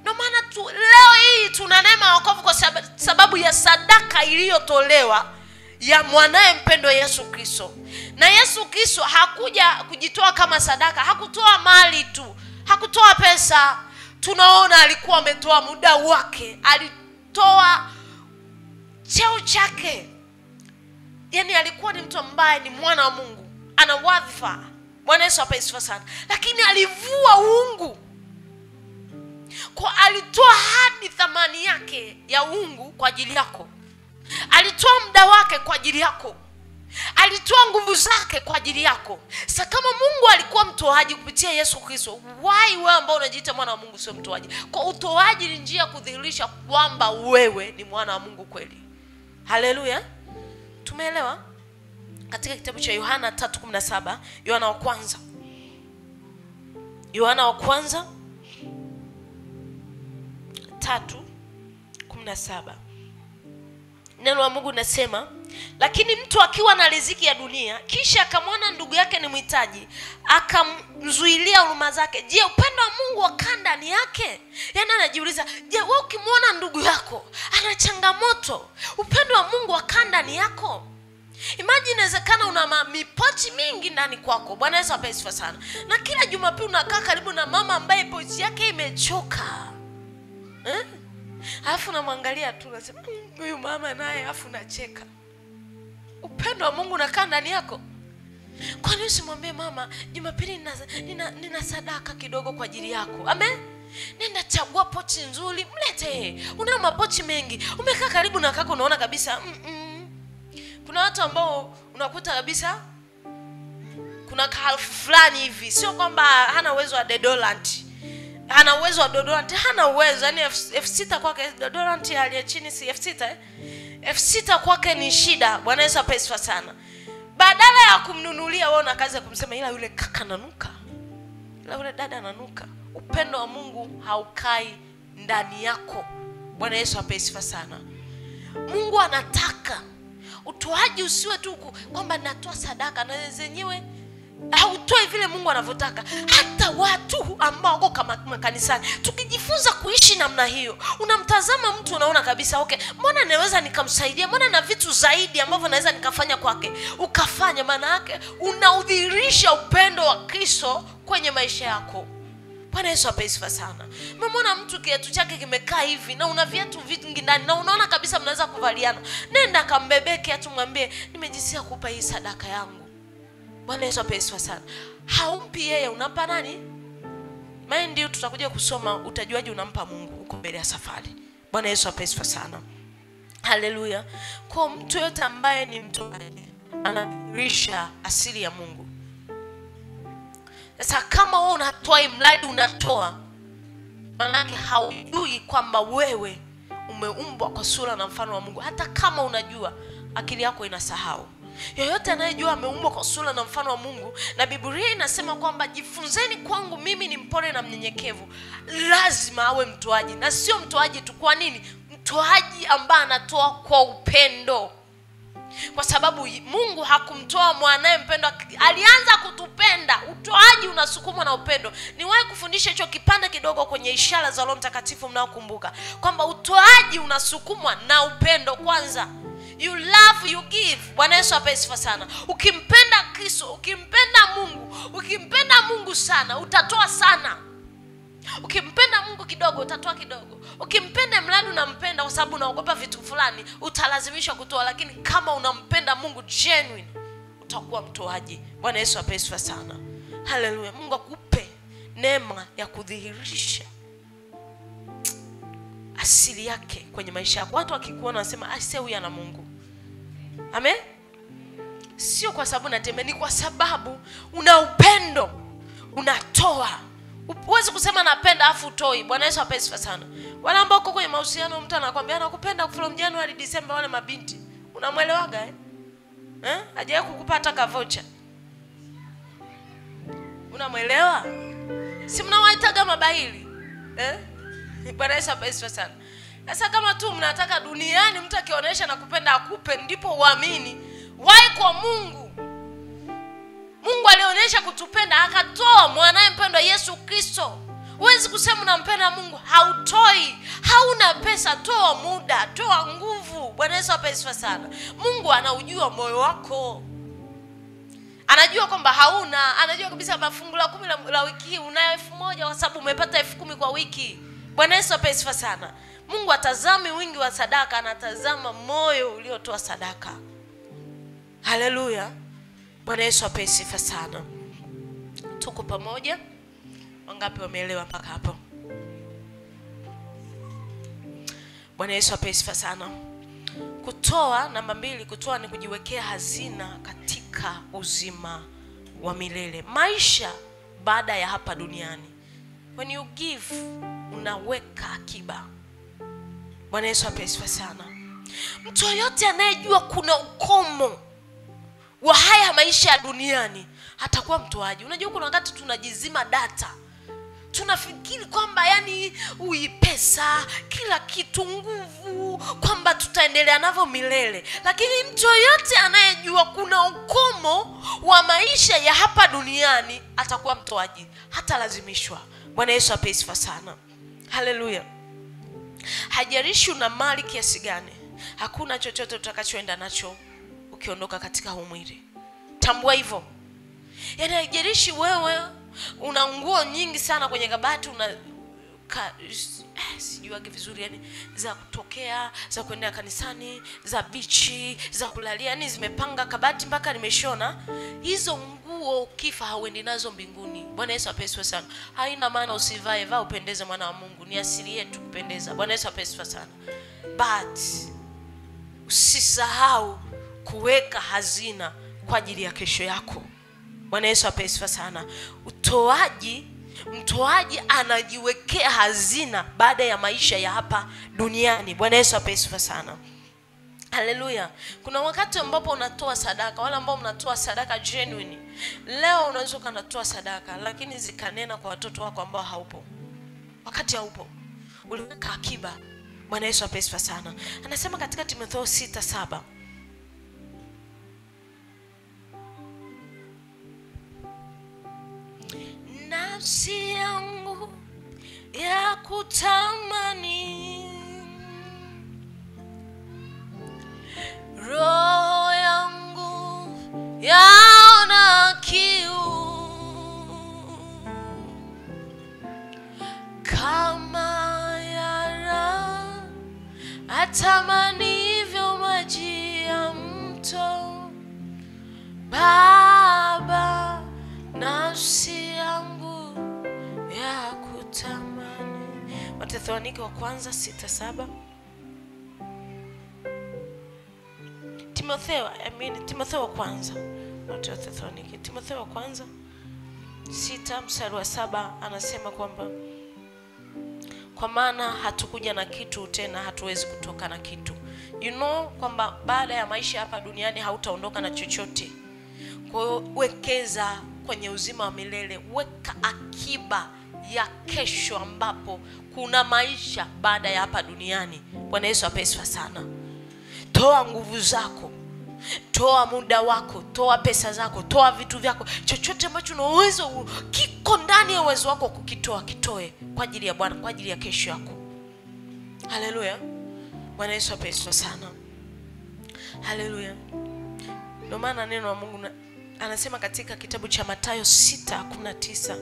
Ndio maana leo hii tuna neema ya wokovu kwa sababu ya sadaka iliyotolewa ya mwanae mpendwa Yesu Kristo. Na Yesu Kristo hakuja kujitoa kama sadaka, hakutoa mali tu, hakutoa pesa. Tunaona alikuwa ametoa muda wake, alitoa cheo chake. Yaani alikuwa ni mtu ambaye ni mwana wa Mungu, ana wadhifa. Bwana Yesu apewe sifa sana. Lakini alivua uungu. Kwa alitoa hadi thamani yake ya uungu kwa ajili yako. Alitoa muda wake kwa ajili yako. Alitoa nguvu zake kwa ajili yako. Sasa kama Mungu alikuwa mtoaji kupitia Yesu Kristo, why wewe ambao unajiita mwana wa Mungu sio mtoaji? Kwa utoaji ni njia kudhihirisha kwamba wewe ni mwana wa Mungu kweli. Haleluya. Tumeelewa? Katika kitabu cha Yohana 3:17, Yohana wa kwanza 3:17. Neno la Mungu linasema, lakini mtu akiwa na riziki ya dunia kisha akamwona ndugu yake ni mhitaji, akamzuilia huruma zake, je, upendo wa Mungu wakaa ndani yake? Yaani anajiuliza, je, wewe ukimwona ndugu yako ana changamoto, upendo wa Mungu wakaa ndani yako? Imagine inawezekana una mipochi mingi ndani kwako. Bwana Yesu apewe sifa sana. Na kila Jumapili unakaa karibu na mama ambaye pochi yake imechoka. Alafu unamwangalia tu unasema, huyu mama naye, alafu unacheka. Upendo wa Mungu unakaa ndani yako? Kwa nini usimwambie mama, Jumapili nina sadaka kidogo kwa ajili yako? Amen. Nenda chagua pochi nzuri, mlete. Una mapochi mengi. Umekaa karibu na kaka unaona kabisa kuna watu ambao unakuta kabisa kuna kalfu fulani hivi, sio kwamba hana uwezo wa deodorant. Hana uwezo wa deodorant, hana uwezo. Yaani F6 kwake deodorant ya chini si F6 F6 kwake ni shida. Bwana Yesu apewe sifa sana. Badala ya kumnunulia wewe una kazi ya kumsema ila yule kaka ananuka, ila yule dada ananuka. Upendo wa Mungu haukai ndani yako. Bwana Yesu apewe sifa sana. Mungu anataka utoaji usiwe tu kwamba natoa sadaka na zenyewe hautoe vile Mungu anavyotaka. Hata watu ambao wako kama kanisani tukijifunza kuishi namna hiyo, unamtazama mtu unaona kabisa okay, mbona naweza nikamsaidia, mbona na vitu zaidi ambavyo naweza nikafanya kwake, ukafanya. Maana yake unaudhihirisha upendo wa Kristo kwenye maisha yako. Bwana Yesu apewe sifa sana. Umemwona mtu kiatu chake kimekaa hivi na una viatu vingi ndani na unaona kabisa mnaweza kuvaliana, nenda kambebe kiatu, mwambie nimejisikia kukupa hii sadaka yangu. Bwana Yesu apewe sifa sana. Haumpi yeye, unampa nani? Mind you, tutakuja kusoma utajuaje unampa Mungu uko mbele ya safari. Bwana Yesu apewe sifa sana. Haleluya. Kwa mtu yote ambaye ni mtoaji anadhihirisha asili ya Mungu. Sasa kama wewe unatoa mradi unatoa, maana haujui kwamba wewe umeumbwa kwa sura na mfano wa Mungu. Hata kama unajua, akili yako inasahau. Yoyote anayejua ameumbwa kwa sura na mfano wa Mungu, na Biblia inasema kwamba jifunzeni kwangu mimi ni mpole na mnyenyekevu, lazima awe mtoaji. Na sio mtoaji tu. Kwa nini? Mtoaji ambaye anatoa kwa upendo. Kwa sababu Mungu hakumtoa mwanae mpendwa, alianza kutupenda. Utoaji unasukumwa na upendo. Niwahi kufundisha hicho kipande kidogo kwenye ishara za Roho Mtakatifu, mnaokumbuka kwamba utoaji unasukumwa na upendo kwanza. You love, you give. Bwana Yesu apewe sifa sana. Ukimpenda Kristo, ukimpenda Mungu sana, utatoa sana. Ukimpenda Mungu kidogo, utatoa kidogo. Ukimpenda mradi unampenda kwa sababu unaogopa vitu fulani, utalazimishwa kutoa. Lakini kama unampenda Mungu genuine, utakuwa mtoaji. Bwana Yesu apewe sifa sana. Haleluya. Mungu akupe neema ya kudhihirisha asili yake kwenye maisha yako. Watu wakikuona wasema aise, huyu ana Mungu. Amen. Sio kwa sababu unatembea, ni kwa sababu una upendo, unatoa. Huwezi kusema napenda afu utoi. Bwana Yesu apewe sifa sana. Wale ambao uko kwenye mahusiano, mtu anakuambia anakupenda from January December, wale mabinti unamwelewaga Hajawahi kukupata kavocha. Unamwelewa? Si mnawaitaga mabaili? Bwana Yesu asifiwe sana. Sasa kama tu mnataka duniani mtu akionyesha na kupenda akupe ndipo uamini, wahi kwa Mungu. Mungu alionyesha kutupenda akatoa mwanae mpendwa Yesu Kristo. Huwezi kusema unampenda Mungu hautoi, hauna pesa, toa muda, toa nguvu. Bwana Yesu asifiwe sana. Mungu anaujua moyo wako. Anajua kwamba hauna, anajua kabisa mafungu la 10 la wiki unayo 1000 kwa sababu umepata 10,000 kwa wiki. Bwana Yesu asifiwe sana. Mungu atazami wingi wa sadaka, anatazama moyo uliotoa sadaka. Haleluya. Bwana Yesu asifiwe sana. Tuko pamoja? Wangapi wameelewa mpaka hapo? Bwana Yesu asifiwe sana. Kutoa, namba 2, kutoa ni kujiwekea hazina katika uzima wa milele. Maisha baada ya hapa duniani. When you give, unaweka akiba. Bwana Yesu asifiwe sana. Mtu yote anayejua kuna ukomo wa haya maisha ya duniani hatakuwa mtoaji. Unajua kuna wakati tunajizima data. Tunafikiri kwamba yani pesa, kila kitu, nguvu, kwamba tutaendelea navyo milele. Lakini mtu yote anayejua kuna ukomo wa maisha ya hapa duniani atakuwa mtoaji, hata lazimishwa. Bwana Yesu asifiwe sana. Haleluya. Hajarishi una mali kiasi gani, hakuna chochote utakachoenda nacho ukiondoka katika huu mwili. Tambua hivyo. Yaani hajarishi wewe una nguo nyingi sana kwenye kabati, sijuage vizuri yani, za kutokea, za kwenda kanisani, za bichi, za kulalia, yani zimepanga kabati mpaka nimeshona. Hizo nguo kifa hauendi nazo mbinguni. Bwana Yesu asifiwe sana. Haina maana usivae, vaa upendeze mwana wa Mungu. Ni asili yetu kupendeza. Bwana Yesu asifiwe sana. But usisahau kuweka hazina kwa ajili ya kesho yako. Bwana Yesu asifiwe sana. Mtoaji anajiwekea hazina baada ya maisha ya hapa duniani. Bwana Yesu asifiwe sana. Haleluya. Kuna wakati ambapo unatoa sadaka, wala ambao mnatoa sadaka genuine. Leo unaweza kunatoa sadaka lakini zikanena kwa watoto wako ambao haupo. Wakati haupo, uliweka akiba. Bwana Yesu asifiwe sana. Anasema katika Timotheo 6:7. Nafsi yangu ya kutamani, roho yangu yaona kiu, kama yara atamanivyo maji ya mto. Baba, nafsi yangu ya kutamani. Wathesalonike wa kwanza 6:7. Timotheo wa kwanza, not Wathesalonike. Timotheo wa kwanza 6:7 anasema kwamba kwa maana hatukuja na kitu tena hatuwezi kutoka na kitu. You know kwamba baada ya maisha hapa duniani hautaondoka na chochote. Kwa hiyo wekeza kwenye uzima wa milele, weka akiba ya kesho ambapo kuna maisha baada ya hapa duniani. Bwana Yesu asifiwe sana. Toa nguvu zako, toa muda wako, toa pesa zako, toa vitu vyako, chochote ambacho una uwezo kiko ndani ya uwezo wako kukitoa, kitoe kwa ajili ya Bwana, kwa ajili ya kesho yako. Haleluya. Bwana Yesu asifiwe sana. Haleluya. Ndio maana neno la Mungu anasema katika kitabu cha Mathayo 6:19.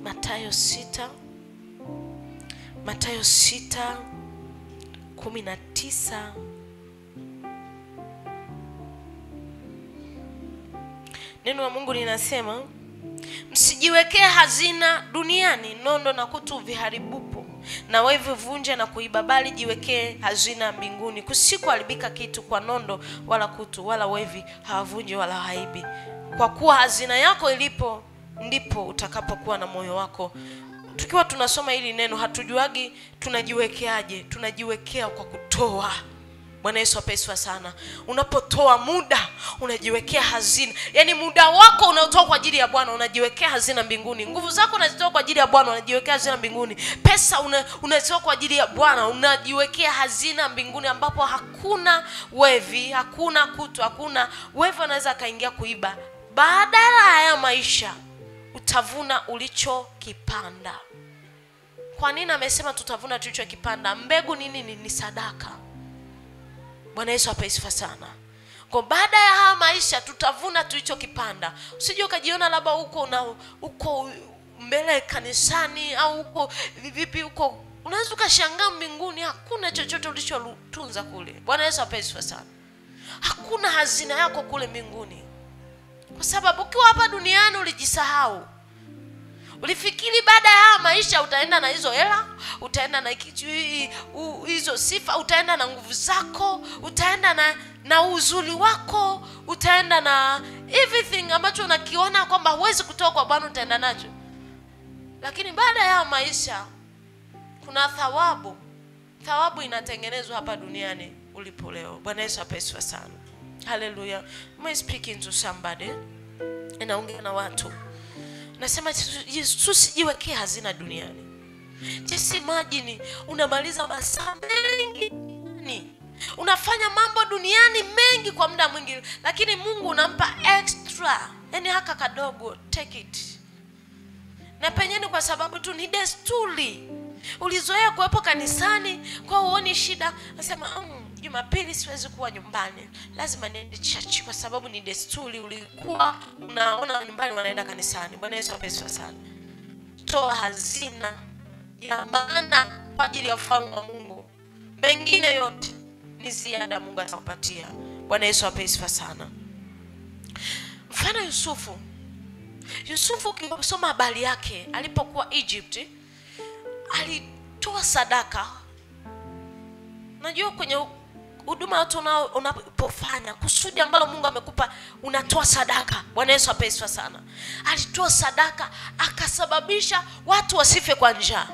Mathayo 6:19. Neno la Mungu linasema, msijiwekee hazina duniani, nondo na kutu viharibupo na wevi vunje na kuiba, bali jiwekee hazina mbinguni kusikoharibika kitu kwa nondo wala kutu wala wevi hawavunje wala haibi. Kwa kuwa hazina yako ilipo ndipo utakapokuwa na moyo wako. Tukiwa tunasoma hili neno hatujuagi tunajiwekeaje. Tunajiwekea kwa kutoa. Bwana Yesu apesiwa sana. Unapotoa muda, unajiwekea hazina. Yaani muda wako unaotoa kwa ajili ya Bwana, unajiwekea hazina mbinguni. Nguvu zako unazitoa kwa ajili ya Bwana, unajiwekea hazina mbinguni. Pesa unazitoa kwa ajili ya Bwana, unajiwekea hazina mbinguni, ambapo hakuna wevi, hakuna kutu, hakuna wevi anaweza kaingia kuiba. Badala ya maisha utavuna ulichokipanda. Kwa nini amesema tutavuna tulichokipanda? Mbegu nini? Ni sadaka. Bwana Yesu apesifa sana. Kwa baada ya haya maisha tutavuna tulichokipanda. Usije ukajiona labda uko mbele kanisani au uko vipi uko, unaweza ukashangaa mbinguni hakuna chochote ulichotunza kule. Bwana Yesu apesifa sana. Hakuna hazina yako kule mbinguni. Kwa sababu ukiwa hapa duniani ulijisahau. Ulifikiri baada ya haya maisha utaenda na hizo hela, utaenda na hizo sifa, utaenda na nguvu zako, utaenda na uzuri wako, utaenda na everything ambacho unakiona kwamba huwezi kutoka kwa Bwana, utaenda nacho. Lakini baada ya haya maisha kuna thawabu. Thawabu inatengenezwa hapa duniani ulipo leo. Bwana Yesu apesiwe sana. Hallelujah. I'm speaking to somebody. Naongea na watu. Nasema tusijiwekee hazina duniani. Just imagine unamaliza masaa mengi, unafanya mambo duniani mengi kwa muda mwingi, lakini Mungu unampa extra, yani haka kadogo, take it. Na penyeni kwa sababu tu ni desturi. Ulizoea kuwepo kanisani, kwa uoni shida, nasema Jumapili siwezi kuwa nyumbani, lazima niende church kwa sababu ni desturi. Ulikuwa unaona nyumbani wanaenda kanisani. Bwana Yesu apesiwe sana. Toa hazina ya maana kwa ajili ya ufalme wa Mungu. Mengine yote ni ziada Mungu atakupatia. Bwana Yesu apesiwe sana. Mfano Yusufu ukisoma habari yake alipokuwa Egypt, alitoa sadaka. Najua kwenye huduma watu unapofanya kusudi ambalo Mungu amekupa, unatoa sadaka. Bwana Yesu apesiwe sana. Alitoa sadaka akasababisha watu wasife kwa njaa.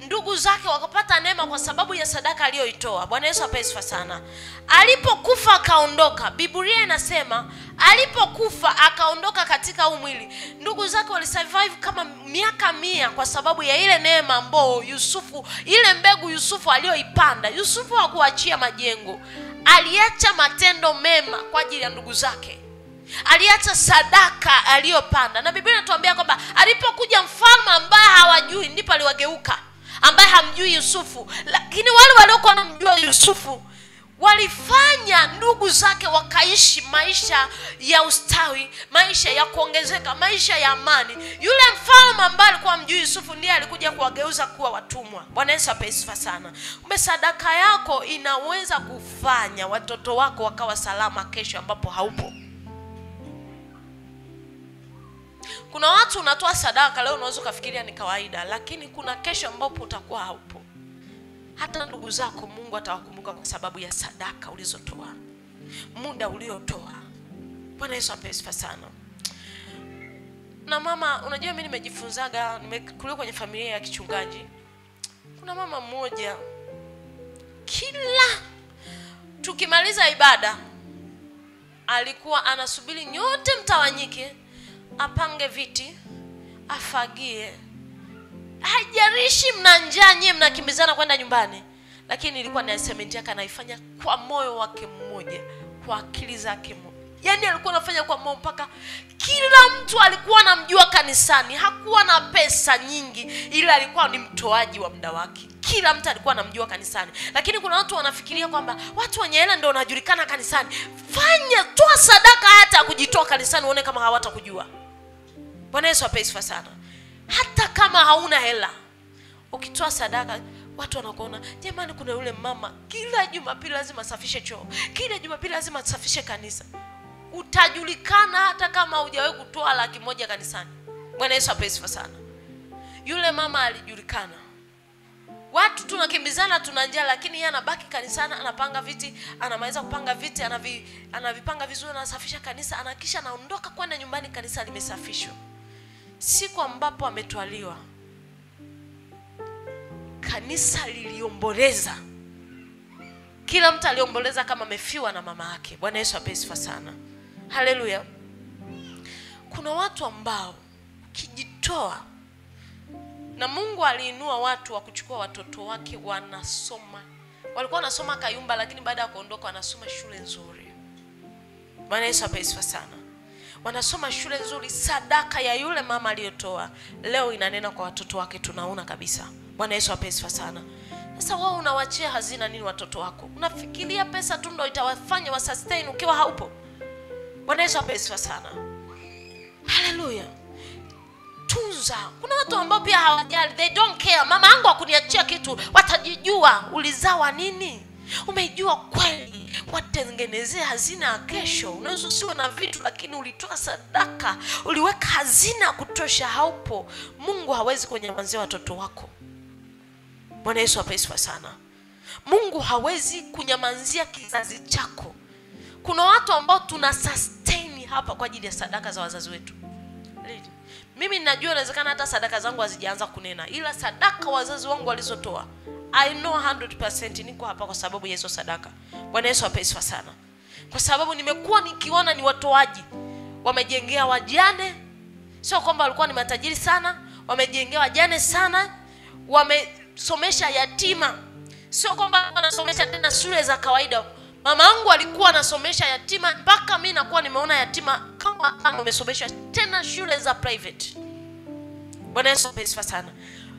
Ndugu zake wakapata neema kwa sababu ya sadaka aliyoitoa. Bwana Yesu apesiwe sana. Alipokufa akaondoka. Biblia inasema alipokufa akaondoka katika mwili. Ndugu zake walisurvive kama miaka 100 kwa sababu ya ile neema ambayo Yusufu, ile mbegu Yusufu aliyoipanda. Yusufu hakuachia majengo. Aliacha matendo mema kwa ajili ya ndugu zake. Aliacha sadaka aliyopanda. Na Biblia inatuambia kwamba alipokuja mfalme ambaye hawajui, ndipo aliwageuka, ambaye hamjui Yusufu. Lakini wale waliokuwa wanamjua Yusufu walifanya ndugu zake wakaishi maisha ya ustawi, maisha ya kuongezeka, maisha ya amani. Yule mfalme ambaye alikuwa mjui Yusufu ndiye alikuja kuwageuza kuwa watumwa. Bwana Yesu apesiwe sana. Kumbe sadaka yako inaweza kufanya watoto wako wakawa salama kesho ambapo haupo. Kuna watu unatoa sadaka leo unaweza kufikiria ni kawaida, lakini kuna kesho ambapo utakuwa haupo. Hata ndugu zako Mungu atawakumbuka kwa sababu ya sadaka ulizotoa, muda uliotoa. Bwana Yesu apesiwe sana. Na mama, unajua mimi nimejifunzaga, nimekulia kwenye familia ya kichungaji. Kuna mama mmoja, kila tukimaliza ibada alikuwa anasubiri nyote mtawanyike, apange viti, afagie. Hajarishi mna njaa nyie mnakimbizana kwenda nyumbani, lakini ilikuwa na assignment yake anaifanya kwa moyo wake mmoja, kwa akili zake mmoja. Yaani alikuwa anafanya kwa moyo mpaka kila mtu alikuwa anamjua kanisani. Hakuwa na pesa nyingi, ila alikuwa ni mtoaji wa muda wake. Kila mtu alikuwa anamjua kanisani. Lakini kuna watu wanafikiria kwamba watu wenye hela ndio wanajulikana kanisani. Fanya, toa sadaka hata kujitoa kanisani uone kama hawatakujua. Bwana Yesu apesiwe sana. Hata kama hauna hela, ukitoa sadaka watu wanakuona, jamani kuna yule mama kila Jumapili lazima asafishe choo, kila Jumapili lazima asafishe kanisa. Utajulikana hata kama hujawahi kutoa 100,000 kanisani. Bwana Yesu apesiwe sana. Yule mama alijulikana. Watu tunakimbizana tuna njaa, lakini yeye anabaki kanisani, anapanga viti, anamaliza kupanga viti, anavipanga vizuri, anasafisha kanisa, anakisha anaondoka kwenda nyumbani, kanisa limesafishwa. Siku ambapo ametwaliwa, kanisa liliomboleza. Kila mtu aliomboleza kama amefiwa na mama yake. Bwana Yesu apewe sifa sana. Haleluya. Kuna watu ambao kijitoa, na Mungu aliinua watu wa kuchukua watoto wake wanasoma. Walikuwa wanasoma Kayumba, lakini baada ya kuondoka wanasoma shule nzuri. Bwana Yesu apewe sifa sana. Wanasoma shule nzuri, sadaka ya yule mama aliyotoa leo inanena kwa watoto wake, tunaona kabisa. Bwana Yesu apewe sifa sana. Sasa wewe unawachia hazina nini watoto wako? Unafikiria pesa tu ndio itawafanya wa sustain ukiwa haupo? Bwana Yesu apewe sifa sana. Haleluya. Tunza. Kuna watu ambao pia hawajali, they don't care. Mama yangu hakuniachia kitu, watajijua ulizawa nini. Umejua kweli watengenezea hazina ya kesho. Unaweza usiwe na vitu lakini ulitoa sadaka, uliweka hazina kutosha, haupo. Mungu hawezi kunyamazia watoto wako. Bwana Yesu apewe sifa sana. Mungu hawezi kunyamazia kizazi chako. Kuna watu ambao tuna sustain hapa kwa ajili ya sadaka za wazazi wetu. Mimi ninajua inawezekana hata sadaka zangu hazijaanza kunena, ila sadaka wazazi wangu walizotoa, I know 100% niko hapa kwa sababu ya hizo sadaka. Bwana Yesu apewe sifa sana. Kwa sababu nimekuwa nikiona ni watoaji wamejengea wajane, sio kwamba walikuwa ni matajiri sana, wamejengea wajane sana, wamesomesha yatima, sio kwamba wanasomesha tena shule za kawaida. Mama yangu alikuwa anasomesha yatima mpaka mimi nakuwa nimeona yatima kama amesomesha tena shule za private. Bwana Yesu apewe sifa sana.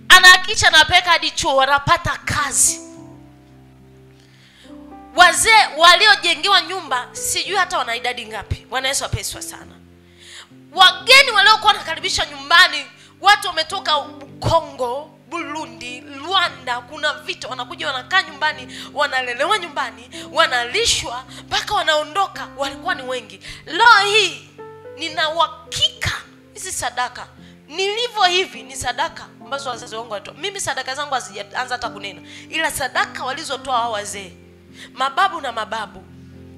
Anahakisha napeka hadi chuo wanapata kazi. Wazee waliojengewa nyumba sijui hata wana idadi ngapi. Bwana Yesu apewe sifa sana. Wageni waliokuwa wanakaribisha nyumbani, watu wametoka Kongo, Burundi, Rwanda, kuna vita, wanakuja wanakaa nyumbani, wanalelewa nyumbani, wanalishwa mpaka wanaondoka, walikuwa ni wengi. Leo hii nina uhakika hizi sadaka nilivyo hivi ni sadaka ambazo wazazi wangu walitoa. Mimi sadaka zangu hazijaanza hata kunena, ila sadaka walizotoa hao wazee, mababu na mababu,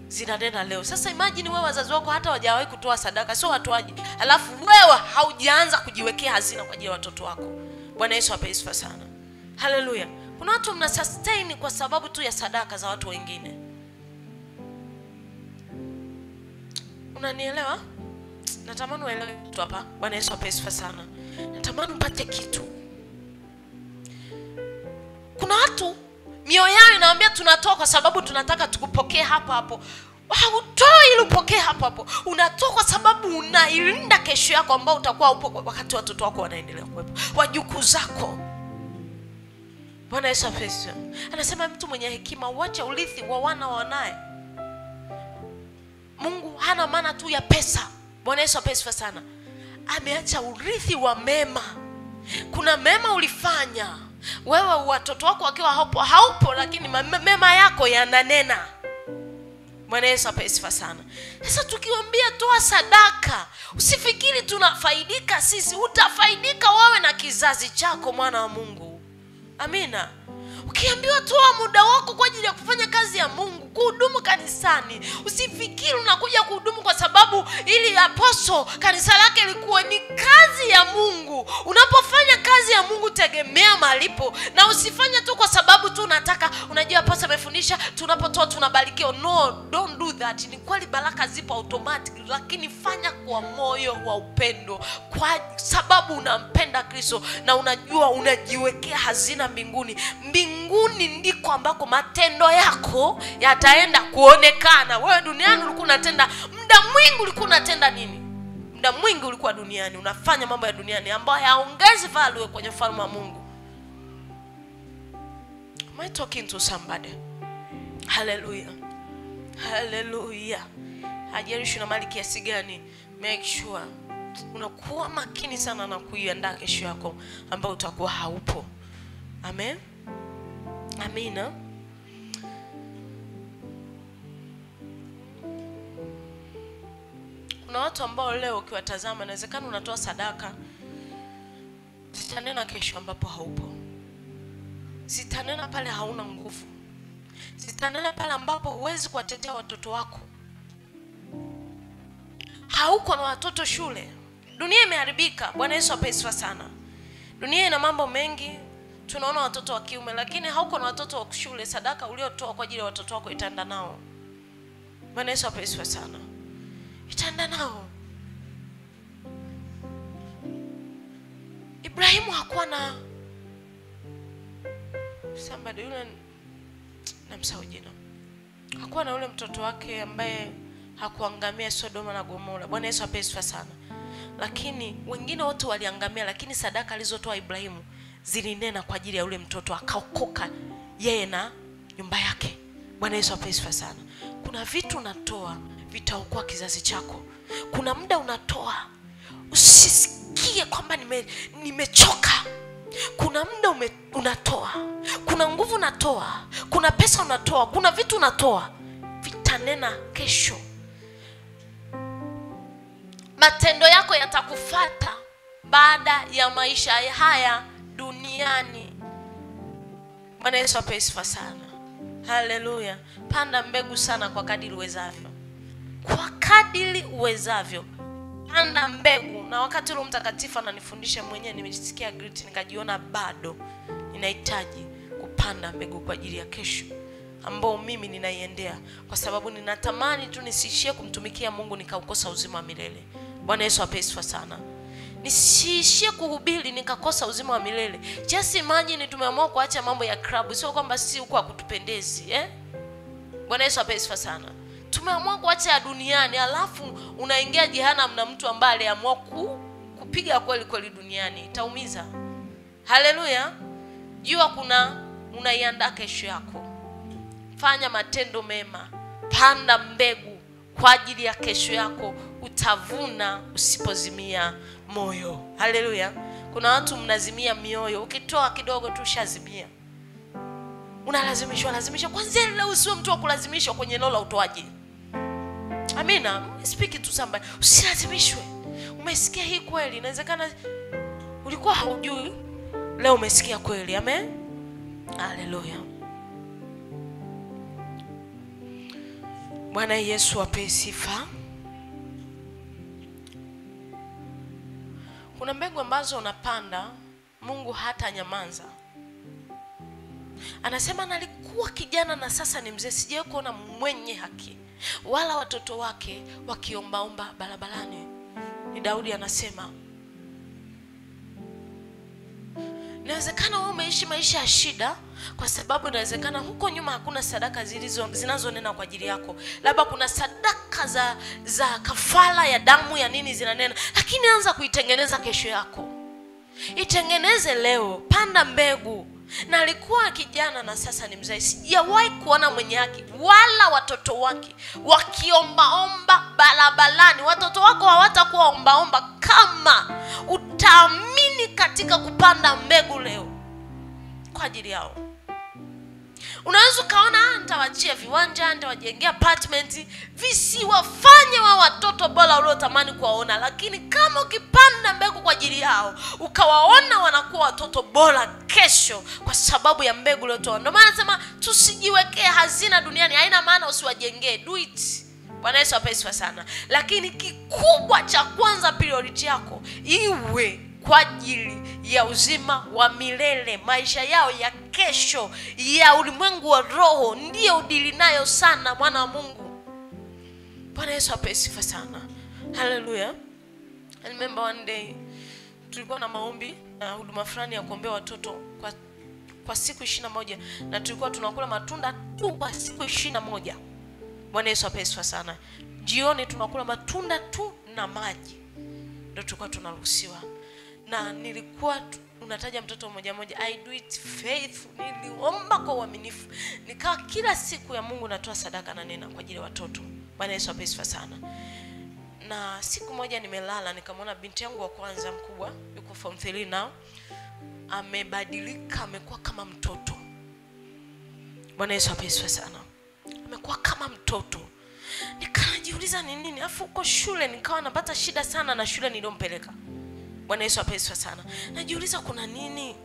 zinanena leo. Sasa imagine wewe wazazi wako hata hawajawahi kutoa sadaka, sio watoaji, alafu wewe haujaanza kujiwekea hazina kwa ajili ya watoto wako. Bwana Yesu apewe sifa sana. Haleluya. Kuna watu mna sustain kwa sababu tu ya sadaka za watu wengine. Unanielewa? Natamani uelewe kitu hapa. Bwana Yesu apewe sifa sana. Natamani upate kitu. Kuna watu mioyo yao inawaambia tunatoa kwa sababu tunataka tukupokee hapo hapo. Hautoi ili upokee hapo hapo. Unatoa kwa sababu unailinda kesho yako ambao utakuwa upo wakati watoto wako wanaendelea kuwepo, wajukuu zako. Bwana Yesu apewe. Anasema mtu mwenye hekima huacha urithi wa wana wanae. Mungu hana maana tu ya pesa. Bwana Yesu apewe sana. Ameacha urithi wa mema. Kuna mema ulifanya wewe, watoto wako wakiwa haupo, lakini mema yako yananena. Bwana Yesu apewe sifa sana. Sasa tukiwaambia toa sadaka, usifikiri tunafaidika sisi, utafaidika wewe na kizazi chako, mwana wa Mungu. Amina. Ukiambiwa toa muda wako kwa ajili ya kufanya kazi ya Mungu, kuhudumu kanisani, usifikiri unakuja kuhudumu kwa sababu ili apostle kanisa lake likuwe. Ni kazi ya Mungu. Unapofanya kazi ya Mungu tegemea malipo, na usifanye tu kwa sababu tu unataka, unajua apostle amefundisha tunapotoa tunabarikiwa. No, don't do that. Ni kweli baraka zipo automatic, lakini fanya kwa moyo wa upendo, kwa sababu unampenda Kristo na unajua unajiwekea hazina mbinguni. Mbinguni ndiko ambako matendo yako yataenda kuonekana. Wewe duniani ulikuwa unatenda, muda mwingi ulikuwa unatenda nini? Muda mwingi ulikuwa duniani unafanya mambo ya duniani ambayo hayaongezi value kwenye ufalme wa Mungu. Am I talking to somebody? Hallelujah. Hallelujah. Hajalishi na mali kiasi gani, make sure unakuwa makini sana na kuiandaa kesho yako ambayo utakuwa haupo. Amen. Amina. Kuna watu ambao leo ukiwatazama inawezekana unatoa sadaka, zitanena kesho ambapo haupo. Zitanena pale hauna nguvu. Zitanena pale ambapo huwezi kuwatetea watoto wako. Hauko na watoto shule. Dunia imeharibika. Bwana Yesu apewe sifa sana. Dunia ina mambo mengi. tunaona watoto wa kiume, lakini hauko na watoto wa shule. Sadaka uliotoa kwa ajili ya watoto wako itaenda nao. Bwana Yesu apesiwe sana. Itaenda nao. Ibrahimu hakuwa na somebody yule namsahau jina. Hakuwa na yule mtoto wake ambaye hakuangamia Sodoma na Gomora. Bwana Yesu apesiwe sana. Lakini wengine wote waliangamia, lakini sadaka alizotoa Ibrahimu zilinena kwa ajili ya yule mtoto, akaokoka yeye na nyumba yake. Bwana Yesu apesiwe sana. Kuna vitu unatoa vitaokoa kizazi chako. Kuna muda unatoa usisikie kwamba nimechoka. Kuna muda unatoa, kuna nguvu unatoa, kuna pesa unatoa, kuna vitu unatoa, vitanena kesho. Matendo yako yatakufuata baada ya maisha haya duniani. Bwana Yesu apesiwe sana. Haleluya. Panda mbegu sana kwa kadiri uwezavyo. Kwa kadiri uwezavyo. Panda mbegu. Na wakati Roho Mtakatifu ananifundisha mwenyewe, nimesikia guilt, nikajiona bado ninahitaji kupanda mbegu kwa ajili ya kesho ambao mimi ninaiendea, kwa sababu ninatamani tu nisiishie kumtumikia Mungu nikaukosa uzima wa milele. Bwana Yesu apesiwe sana. Nisiishie kuhubiri nikakosa uzima wa milele. Just imagine tumeamua kuacha mambo ya club, sio kwamba si huko hakutupendezi, Bwana Yesu apesiwe sana. Tumeamua kuacha ya duniani, alafu unaingia jehanamu na mtu ambaye aliamua kupiga kweli kweli duniani. Itaumiza. Haleluya. Jua unaiandaa kesho yako. Fanya matendo mema. Panda mbegu kwa ajili ya kesho yako. Utavuna usipozimia moyo. Haleluya. Kuna watu mnazimia mioyo. Ukitoa kidogo tu shazimia. Unalazimishwa. Kwanza leo usiwe mtu wa kulazimishwa kwenye eneo la utoaji. Amina. Speak to somebody. Usilazimishwe. Umesikia hii kweli? Inawezekana ulikuwa haujui, leo umesikia kweli. Amen. Haleluya. Bwana Yesu apewe sifa. Kuna mbegu ambazo unapanda, Mungu hata nyamanza. Anasema nalikuwa kijana na sasa ni mzee, sijawahi kuona mwenye haki wala watoto wake wakiombaomba barabarani. Ni Daudi anasema. Inawezekana wewe umeishi maisha ya shida, kwa sababu inawezekana huko nyuma hakuna sadaka zinazonena kwa ajili yako. Labda kuna sadaka za kafara ya damu ya nini zinanena, lakini anza kuitengeneza kesho yako. Itengeneze leo, panda mbegu. Na alikuwa kijana na sasa ni mzee, sijawahi kuona mwenye haki wala watoto wake wakiombaomba barabarani. Watoto wako hawatakuwa ombaomba kama utaamini katika kupanda mbegu leo kwa ajili yao. Unaweza kaona nitawachia viwanja, nitawajengea apartment, visiwafanye wa watoto bora uliotamani kuwaona, lakini kama ukipanda mbegu kwa ajili yao ukawaona wanakuwa watoto bora kesho kwa sababu ya mbegu uliotoa. Ndio maana nasema tusijiwekee hazina duniani. Haina maana usiwajengee, do it. Bwana Yesu apesiwe sana. Lakini kikubwa cha kwanza, priority yako iwe kwa ajili ya uzima wa milele, maisha yao ya kesho, ya ulimwengu wa roho, ndiyo udili nayo sana mwana wa Mungu. Bwana Yesu apesiwe sana. Hallelujah. I remember one day tulikuwa na maombi na huduma fulani ya kuombea watoto kwa siku 21, na tulikuwa tunakula matunda tu kwa siku 21. Bwana Yesu apesiwe sana. Jioni tunakula matunda tu na maji, ndio tulikuwa tunaruhusiwa. Na nilikuwa unataja mtoto mmoja mmoja, I do it faithful. Niliomba kwa uaminifu. Nikawa kila siku ya Mungu natoa sadaka na nena kwa ajili ya watoto. Bwana Yesu apesiwe sana. Na siku moja nimelala, nikamwona binti yangu wa kwanza mkubwa, yuko form 3 now, amebadilika, amekuwa kama mtoto. Bwana Yesu apesiwe sana. Amekuwa kama mtoto. Nikajiuliza ni nini? Afu uko shule nikawa napata shida sana na shule niliompeleka. Bwana Yesu apesiwe sana. Najiuliza kuna nini?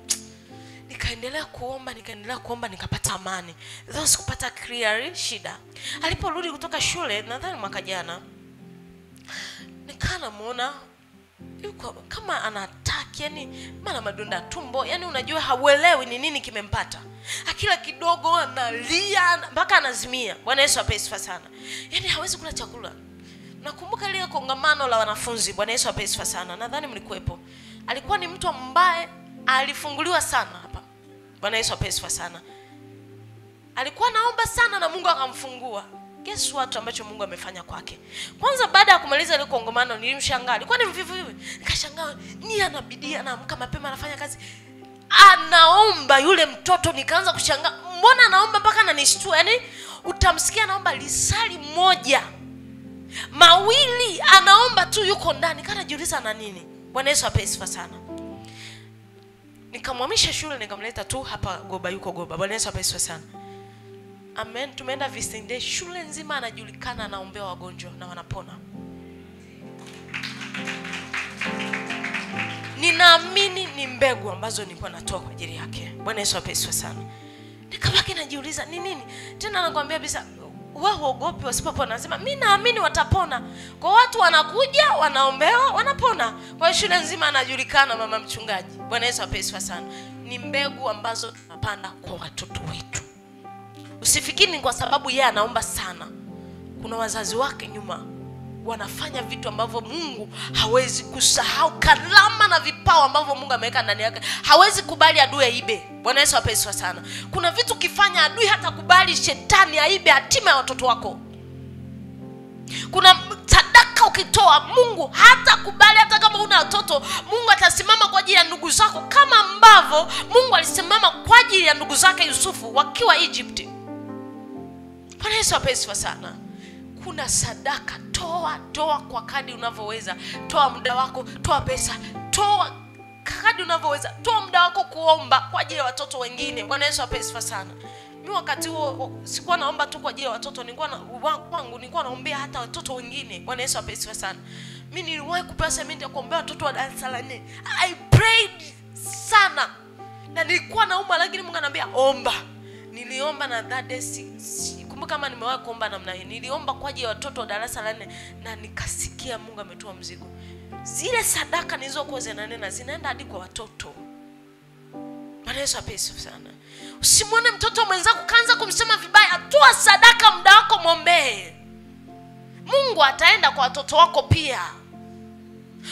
Nikaendelea kuomba, nikapata amani. Those kupata clear shida. Aliporudi kutoka shule, nadhani mwaka jana, nikana muona yuko kama ana attack hataki, yani maana madonda tumbo, yani unajua hauelewi ni nini kimempata. Akila kidogo analia mpaka anazimia. Bwana Yesu apewe sifa sana. Yani hawezi kula chakula. Nakumbuka ile kongamano la wanafunzi, Bwana Yesu apewe sifa sana. Nadhani mlikuwepo. Alikuwa ni mtu ambaye alifunguliwa sana hapa. Bwana Yesu apewe sifa sana. Alikuwa naomba sana na Mungu akamfungua. Guess what ambacho Mungu amefanya kwake? Kwanza baada ya kumaliza ile kongamano nilimshangaa. Alikuwa ni mvivu hivi. Nikashangaa, ni anabidi anaamka mapema anafanya kazi. Anaomba yule mtoto, nikaanza kushangaa. Mbona anaomba mpaka ananishtua? Yaani utamsikia anaomba lisali moja, mawili anaomba tu yuko ndani. Kana jiuliza na nini? Bwana Yesu apewe sifa sana. Nikamhamisha shule nikamleta tu hapa Goba, yuko Goba. Bwana Yesu apewe sifa sana. Amen. Tumeenda visiting day, shule nzima anajulikana, anaombea wagonjwa na wanapona. Ninaamini ni mbegu ambazo nilikuwa natoa kwa ajili yake. Bwana Yesu apewe sifa sana. Nikabaki najiuliza ni nini? Tena anakuambia bisa, wewe huogopi wasipopona? Anasema mimi naamini watapona. Kwa watu wanakuja, wanaombewa, wanapona. Kwa shule nzima anajulikana mama mchungaji. Bwana Yesu apewe sifa sana. Ni mbegu ambazo tunapanda kwa watoto wetu. Usifikiri kwa sababu yeye anaomba sana. Kuna wazazi wake nyuma wanafanya vitu ambavyo Mungu hawezi kusahau, kalama na vipawa ambavyo Mungu ameweka ndani yake. Hawezi kubali adui aibe. Bwana Yesu apewe sifa sana. Kuna vitu kifanya adui hata kubali shetani aibe hatima ya watoto wako. Kuna sadaka ukitoa Mungu hata kubali, hata kama una watoto Mungu atasimama kwa ajili ya ndugu zako, kama ambavyo Mungu alisimama kwa ajili ya ndugu zake Yusufu wakiwa Egypt. Bwana Yesu apewe sifa sana. Kuna sadaka, toa kwa kadri unavyoweza. Toa muda wako, toa pesa, toa kadri unavyoweza. Toa muda wako kuomba kwa ajili ya watoto wengine. Bwana Yesu apewe sifa sana. Mimi wakati huo sikuwa naomba tu kwa ajili ya watoto, nilikuwa naombea hata watoto wengine. Bwana Yesu apewe sifa sana. Mimi niliwahi kupewa sementi ya kuombea watoto wa darasa la 4. I prayed sana. Na nilikuwa naomba, lakini Mungu ananiambia omba. Niliomba na that day kumbuka kama nimewahi kuomba namna hii. Niliomba kwa ajili ya watoto wa darasa la 4 na nikasikia Mungu ametoa mzigo. Zile sadaka nilizokuwa zinanena zinaenda hadi kwa watoto. Bwana Yesu apewe sifa sana. Usimwone mtoto mwenzako kaanza kumsema vibaya, toa sadaka, muda wako muombee. Mungu ataenda kwa watoto wako pia.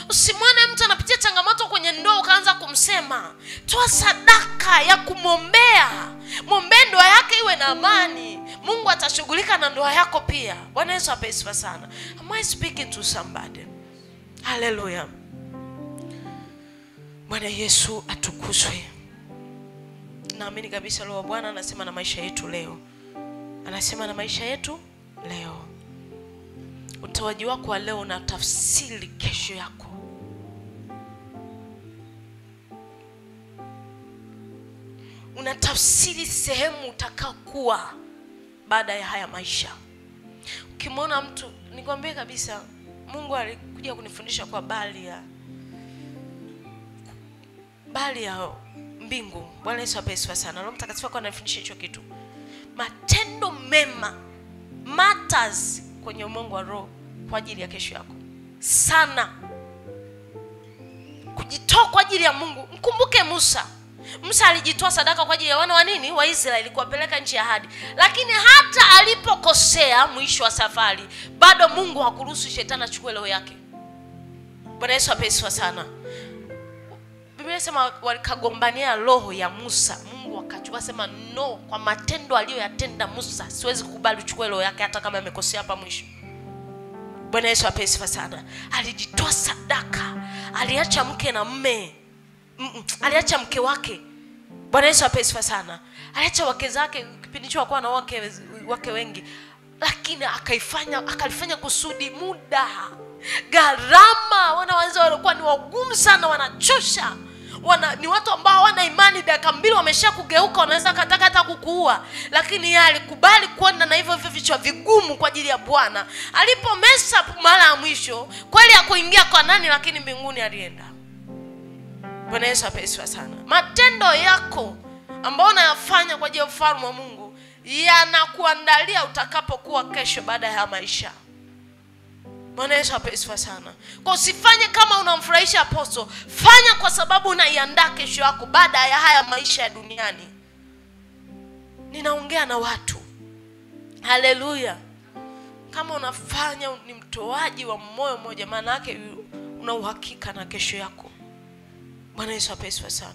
Usimwone mtu anapitia changamoto kwenye ndoa ukaanza kumsema, toa sadaka ya kumwombea. Muombee ndoa yake iwe na amani. Mungu atashughulika na ndoa yako pia. Bwana Yesu apewe sifa sana. Am I speaking to somebody? Hallelujah. Bwana Yesu atukuzwe. Naamini kabisa leo Bwana anasema na maisha yetu leo. Anasema na maisha yetu leo. Utoaji wako wa leo na tafsiri kesho yako. Unatafsiri sehemu utakayokuwa baada ya haya maisha. Ukimwona mtu, nikwambie kabisa Mungu alikuja kunifundisha kwa bali ya mbingu. Bwana Yesu apewe sifa sana. Roho Mtakatifu kwa ananifundisha hicho kitu. Matendo mema matters kwenye umungu wa roho kwa ajili ya kesho yako sana. Kujitoa kwa ajili ya Mungu. Mkumbuke Musa alijitoa sadaka kwa ajili ya wana wa nini? Wa Israeli, kuwapeleka nchi ya ahadi. Lakini hata alipokosea mwisho wa safari, bado Mungu hakuruhusu shetani achukue roho yake. Bwana Yesu apewe sifa sana. Biblia inasema walikagombania roho ya Musa. Mungu akachukua, sema no, kwa matendo aliyoyatenda Musa siwezi kukubali uchukue roho yake hata kama amekosea hapa mwisho. Bwana Yesu apewe sifa sana. Alijitoa sadaka. Aliacha mke na mume. Aliacha mke wake. Bwana Yesu apewe sifa sana. Aliacha wake zake, kipindi hicho alikuwa na wake wengi. Lakini akalifanya kusudi, muda, gharama. Wanaanza walikuwa ni wagumu sana, wanachosha. Ni watu ambao hawana imani, dakika 2 wamesha kugeuka, wanaweza kataka hata kukuua. Lakini yeye alikubali kwenda na hivyo vichwa vigumu kwa ajili ya Bwana. Alipomesa mara ya mwisho, kweli hakuingia kwa nani, lakini mbinguni alienda. Bwana Yesu apewe sifa sana. Matendo yako ambayo unayafanya kwa ajili ya ufalme wa Mungu yanakuandalia utakapokuwa kesho baada ya maisha. Bwana Yesu apewe sana. Kwa usifanye kama unamfurahisha apostle, fanya kwa sababu unaiandaa kesho yako baada ya haya maisha ya duniani. Ninaongea na watu. Haleluya. Kama unafanya ni mtoaji wa moyo mmoja, maana yake una uhakika na kesho yako. Bwana Yesu apewe sana.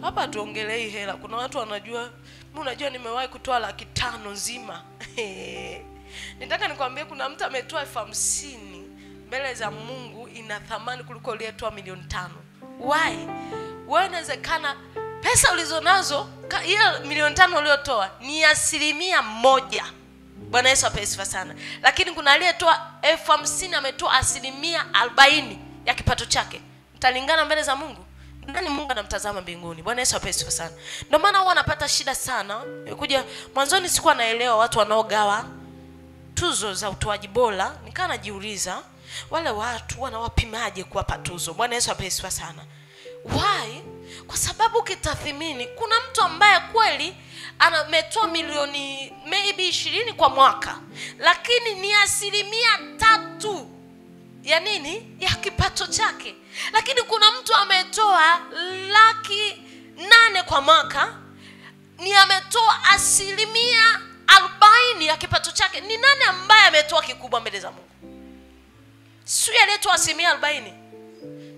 Hapa tuongelei hela. Kuna watu wanajua, mimi unajua nimewahi kutoa 500,000 nzima. Nitaka nikwambie kuna mtu ametoa 50,000 mbele za Mungu, ina thamani kuliko aliyetoa 5,000,000. Why? Wewe inawezekana pesa ulizonazo, hiyo 5,000,000 uliotoa ni 1%. Bwana Yesu apewe sana. Lakini kuna aliyetoa 50,000 ametoa 40% ya kipato chake. Mtalingana mbele za Mungu? Nani Mungu anamtazama mbinguni? Bwana Yesu apewe sana. Ndio maana huwa napata shida sana. Kuja mwanzoni sikuwa naelewa watu wanaogawa tuzo za utoaji bora. Nikaa najiuliza wale watu wanawapimaje kuwapa tuzo? Bwana Yesu apewe sana. Why? Kwa sababu kitathimini kuna mtu ambaye kweli ametoa milioni maybe 20 kwa mwaka, lakini ni 3% ya nini? Ya kipato chake. Lakini kuna mtu ametoa 800,000 kwa mwaka, ni ametoa 40% ya kipato chake. Ni nani ambaye ametoa kikubwa mbele za Mungu? Sio aliyetoa 40%.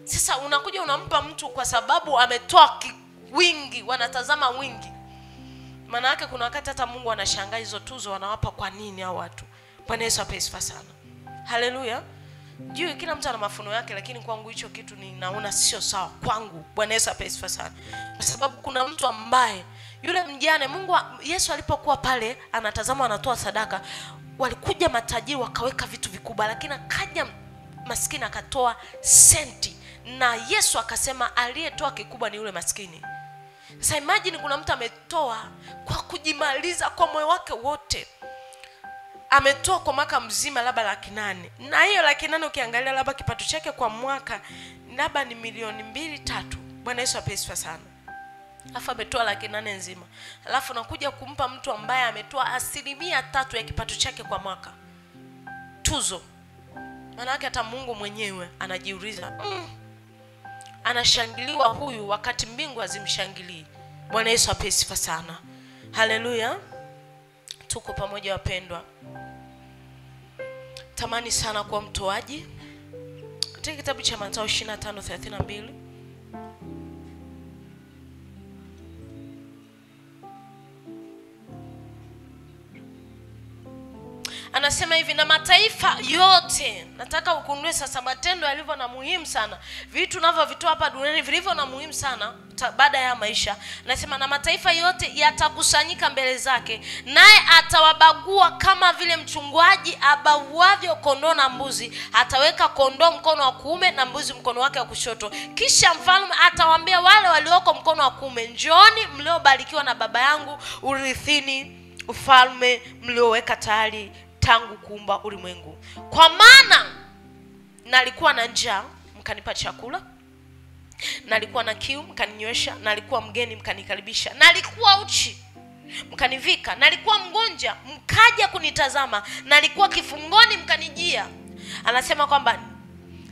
Sasa unakuja unampa mtu kwa sababu ametoa wingi, wanatazama wingi. Maana yake kuna wakati hata Mungu anashangaa hizo tuzo wanawapa kwa nini hao watu. Bwana Yesu apewe sana. Haleluya. Juu kila mtu ana mafuno yake, lakini kwangu hicho kitu ninaona sio sawa kwangu. Bwana Yesu apewe sana. Kwa sababu kuna mtu ambaye yule mjane, Yesu alipokuwa pale anatazama anatoa sadaka, walikuja matajiri wakaweka vitu vikubwa, lakini akaja maskini akatoa senti, na Yesu akasema aliyetoa kikubwa ni yule maskini. Sasa imagine kuna mtu ametoa kwa kujimaliza kwa moyo wake wote. Ametoa kwa mwaka mzima labda 800,000. Na hiyo 800,000 ukiangalia labda kipato chake kwa mwaka labda ni 2-3. Bwana Yesu apewe sana. Alafu ametoa 800,000 nzima. Alafu nakuja kumpa mtu ambaye ametoa 3% ya kipato chake kwa mwaka tuzo. Maana yake hata Mungu mwenyewe anajiuliza, anashangiliwa huyu wakati mbingu hazimshangilii. Bwana Yesu apewe sana. Haleluya. Tuko pamoja wapendwa. Tamani sana kuwa mtoaji. Katika kitabu cha Mathayo 25:32 anasema hivi, na mataifa yote, nataka ukundue sasa matendo yalivyo na muhimu sana. Vitu tunavyovitoa hapa duniani vilivyo na muhimu sana baada ya maisha. Anasema na mataifa yote yatakusanyika mbele zake, naye atawabagua kama vile mchungaji abaguavyo kondoo na mbuzi. Ataweka kondoo mkono wa kuume na mbuzi mkono wake wa kushoto. Kisha mfalme atawaambia wale walioko mkono wa kuume, njooni mliobarikiwa na Baba yangu, urithini ufalme mlioweka tayari tangu kuumba ulimwengu. Kwa maana nalikuwa na njaa mkanipa chakula, nalikuwa na kiu mkaninywesha, nalikuwa mgeni mkanikaribisha, nalikuwa uchi mkanivika, nalikuwa mgonjwa mkaja kunitazama, nalikuwa kifungoni mkanijia. Anasema kwamba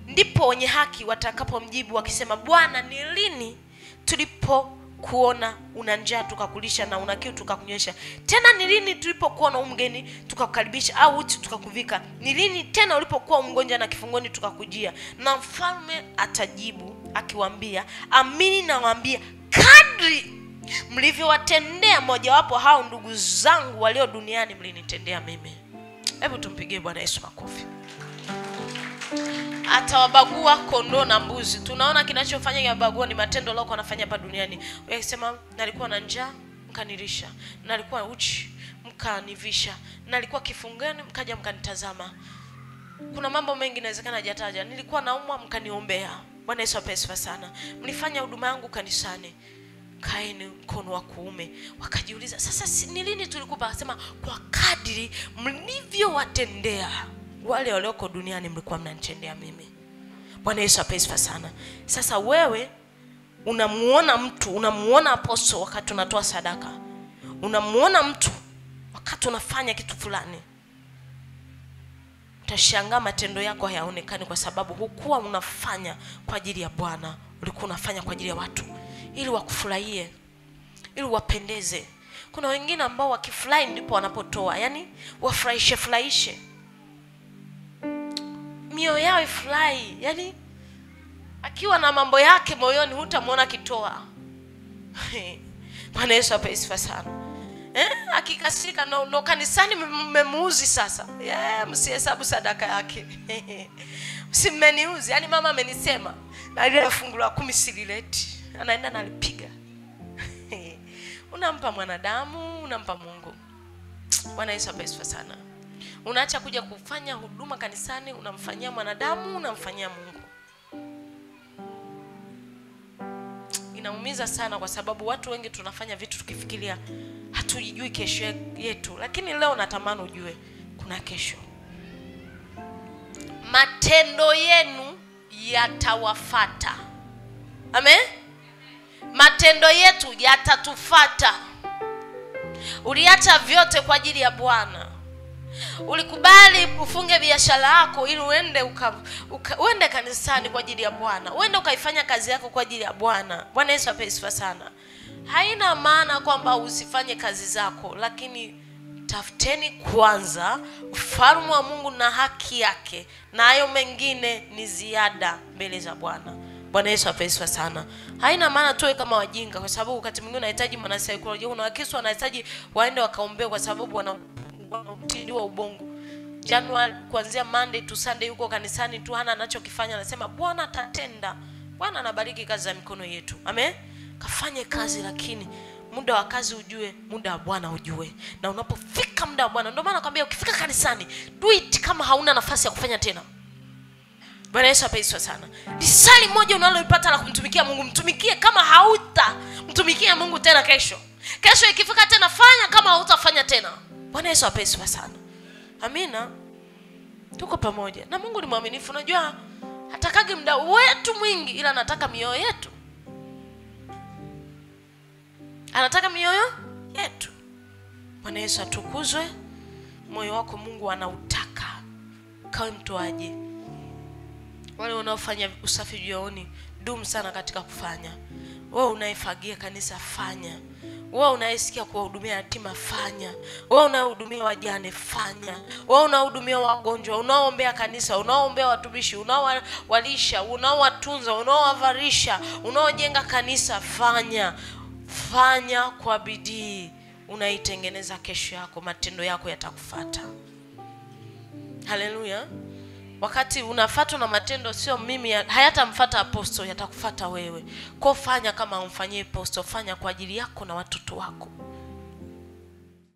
ndipo wenye haki watakapomjibu wakisema, Bwana, ni lini tulipokuona una njaa tukakulisha, na una kiu tukakunywesha? Tena ni lini tulipokuona mgeni tukakukaribisha, au uchi tukakuvika? Ni lini tena ulipokuwa mgonjwa na kifungoni tukakujia? Na mfalme atajibu akiwaambia, amini nawaambia, kadri mlivyowatendea mojawapo hao ndugu zangu walio duniani mlinitendea mimi. Hebu tumpigie Bwana Yesu makofi. Atawabagua kondoo na mbuzi. Tunaona kinachofanya yabagua ni matendo lako anafanya hapa duniani. Wewe sema, nalikuwa na njaa mkanilisha, nalikuwa uchi mkanivisha, nalikuwa kifungoni mkaja mkanitazama. Kuna mambo mengi inawezekana hajataja. Nilikuwa naumwa mkaniombea. Bwana Yesu apewe sana. Mlifanya huduma yangu kanisani, kaeni mkono wa kuume. Wakajiuliza, sasa ni lini tulikupa? Akasema, kwa kadri mlivyowatendea wale walioko duniani mlikuwa mnanitendea mimi. Bwana Yesu apewe sana. Sasa wewe unamuona mtu, unamuona apostle wakati unatoa sadaka, unamuona mtu wakati unafanya kitu fulani, utashangaa matendo yako hayaonekani, kwa sababu hukuwa unafanya kwa ajili ya Bwana, ulikuwa unafanya kwa ajili ya watu ili wakufurahie, ili wapendeze. Kuna wengine ambao wakifurahi ndipo wanapotoa, yani wafurahishe mioyo yao ifurahi, yani akiwa na mambo yake moyoni hutamwona kitoa. Bwana Yesu ape sifa sana. Akikasika no kanisani mmemuuzi sasa. Msihesabu sadaka yake. Msimeniuzi, yani mama amenisema na ile fungu la 10 silileti, anaenda nalipiga. Unampa mwanadamu, unampa Mungu. Bwana Yesu ape sifa sana. Unaacha kuja kufanya huduma kanisani, unamfanyia mwanadamu, unamfanyia Mungu. Inaumiza sana, kwa sababu watu wengi tunafanya vitu tukifikiria hatujui kesho yetu. Lakini leo natamani ujue kuna kesho. Matendo yenu yatawafuata. Amen. Matendo yetu yatatufata. Uliacha vyote kwa ajili ya Bwana. Ulikubali ufunge biashara yako ili uende kanisani kwa ajili ya Bwana. Uende ukaifanya kazi yako kwa ajili ya Bwana. Bwana Yesu ape sifa sana. Haina maana kwamba usifanye kazi zako, lakini tafuteni kwanza ufalme wa Mungu na haki yake, na hayo mengine ni ziada mbele za Bwana. Bwana Yesu ape sifa sana. Haina maana tuwe kama wajinga, kwa sababu wakati mwingine unahitaji mwanasaikolojia, kuna Wakristo wanahitaji waende wakaombea kwa sababu wanautiliwa ubongo. January kuanzia Monday to Sunday yuko kanisani tu, hana anachokifanya, anasema Bwana atatenda. Bwana anabariki kazi za mikono yetu. Amen. Kafanye kazi, lakini muda wa kazi ujue, muda wa Bwana ujue. Na unapofika muda wa Bwana, ndio maana nakwambia ukifika kanisani do it kama hauna nafasi ya kufanya tena. Bwana Yesu apeiswa sana. Lisali moja unalolipata la kumtumikia Mungu, mtumikie kama hauta mtumikia Mungu tena kesho. Kesho ikifika tena fanya kama hautafanya tena. Bwana Yesu apeiswa sana. Amina. Tuko pamoja. Na Mungu ni mwaminifu. Unajua hatakagi muda wetu mwingi, ila anataka mioyo yetu. Anataka mioyo yetu. Bwana Yesu atukuzwe. Moyo wako Mungu anautaka kawe mtoaji. Wale wanaofanya usafi jioni, dumu sana katika kufanya. Wewe unaifagia kanisa, fanya. Wewe unaisikia kuwahudumia yatima, fanya. Wewe unahudumia wajane, fanya. Wewe unahudumia wagonjwa, unaoombea kanisa, unaoombea watumishi, unaowalisha, unaowatunza, unaowavarisha, unaojenga kanisa, fanya. Fanya kwa bidii. Unaitengeneza kesho yako, matendo yako yatakufuata. Haleluya. Wakati unafuatwa na matendo, sio mimi, hayatamfuata apostle, yatakufuata wewe. Kwa fanya kama umfanyie apostle, fanya kwa ajili yako na watoto wako.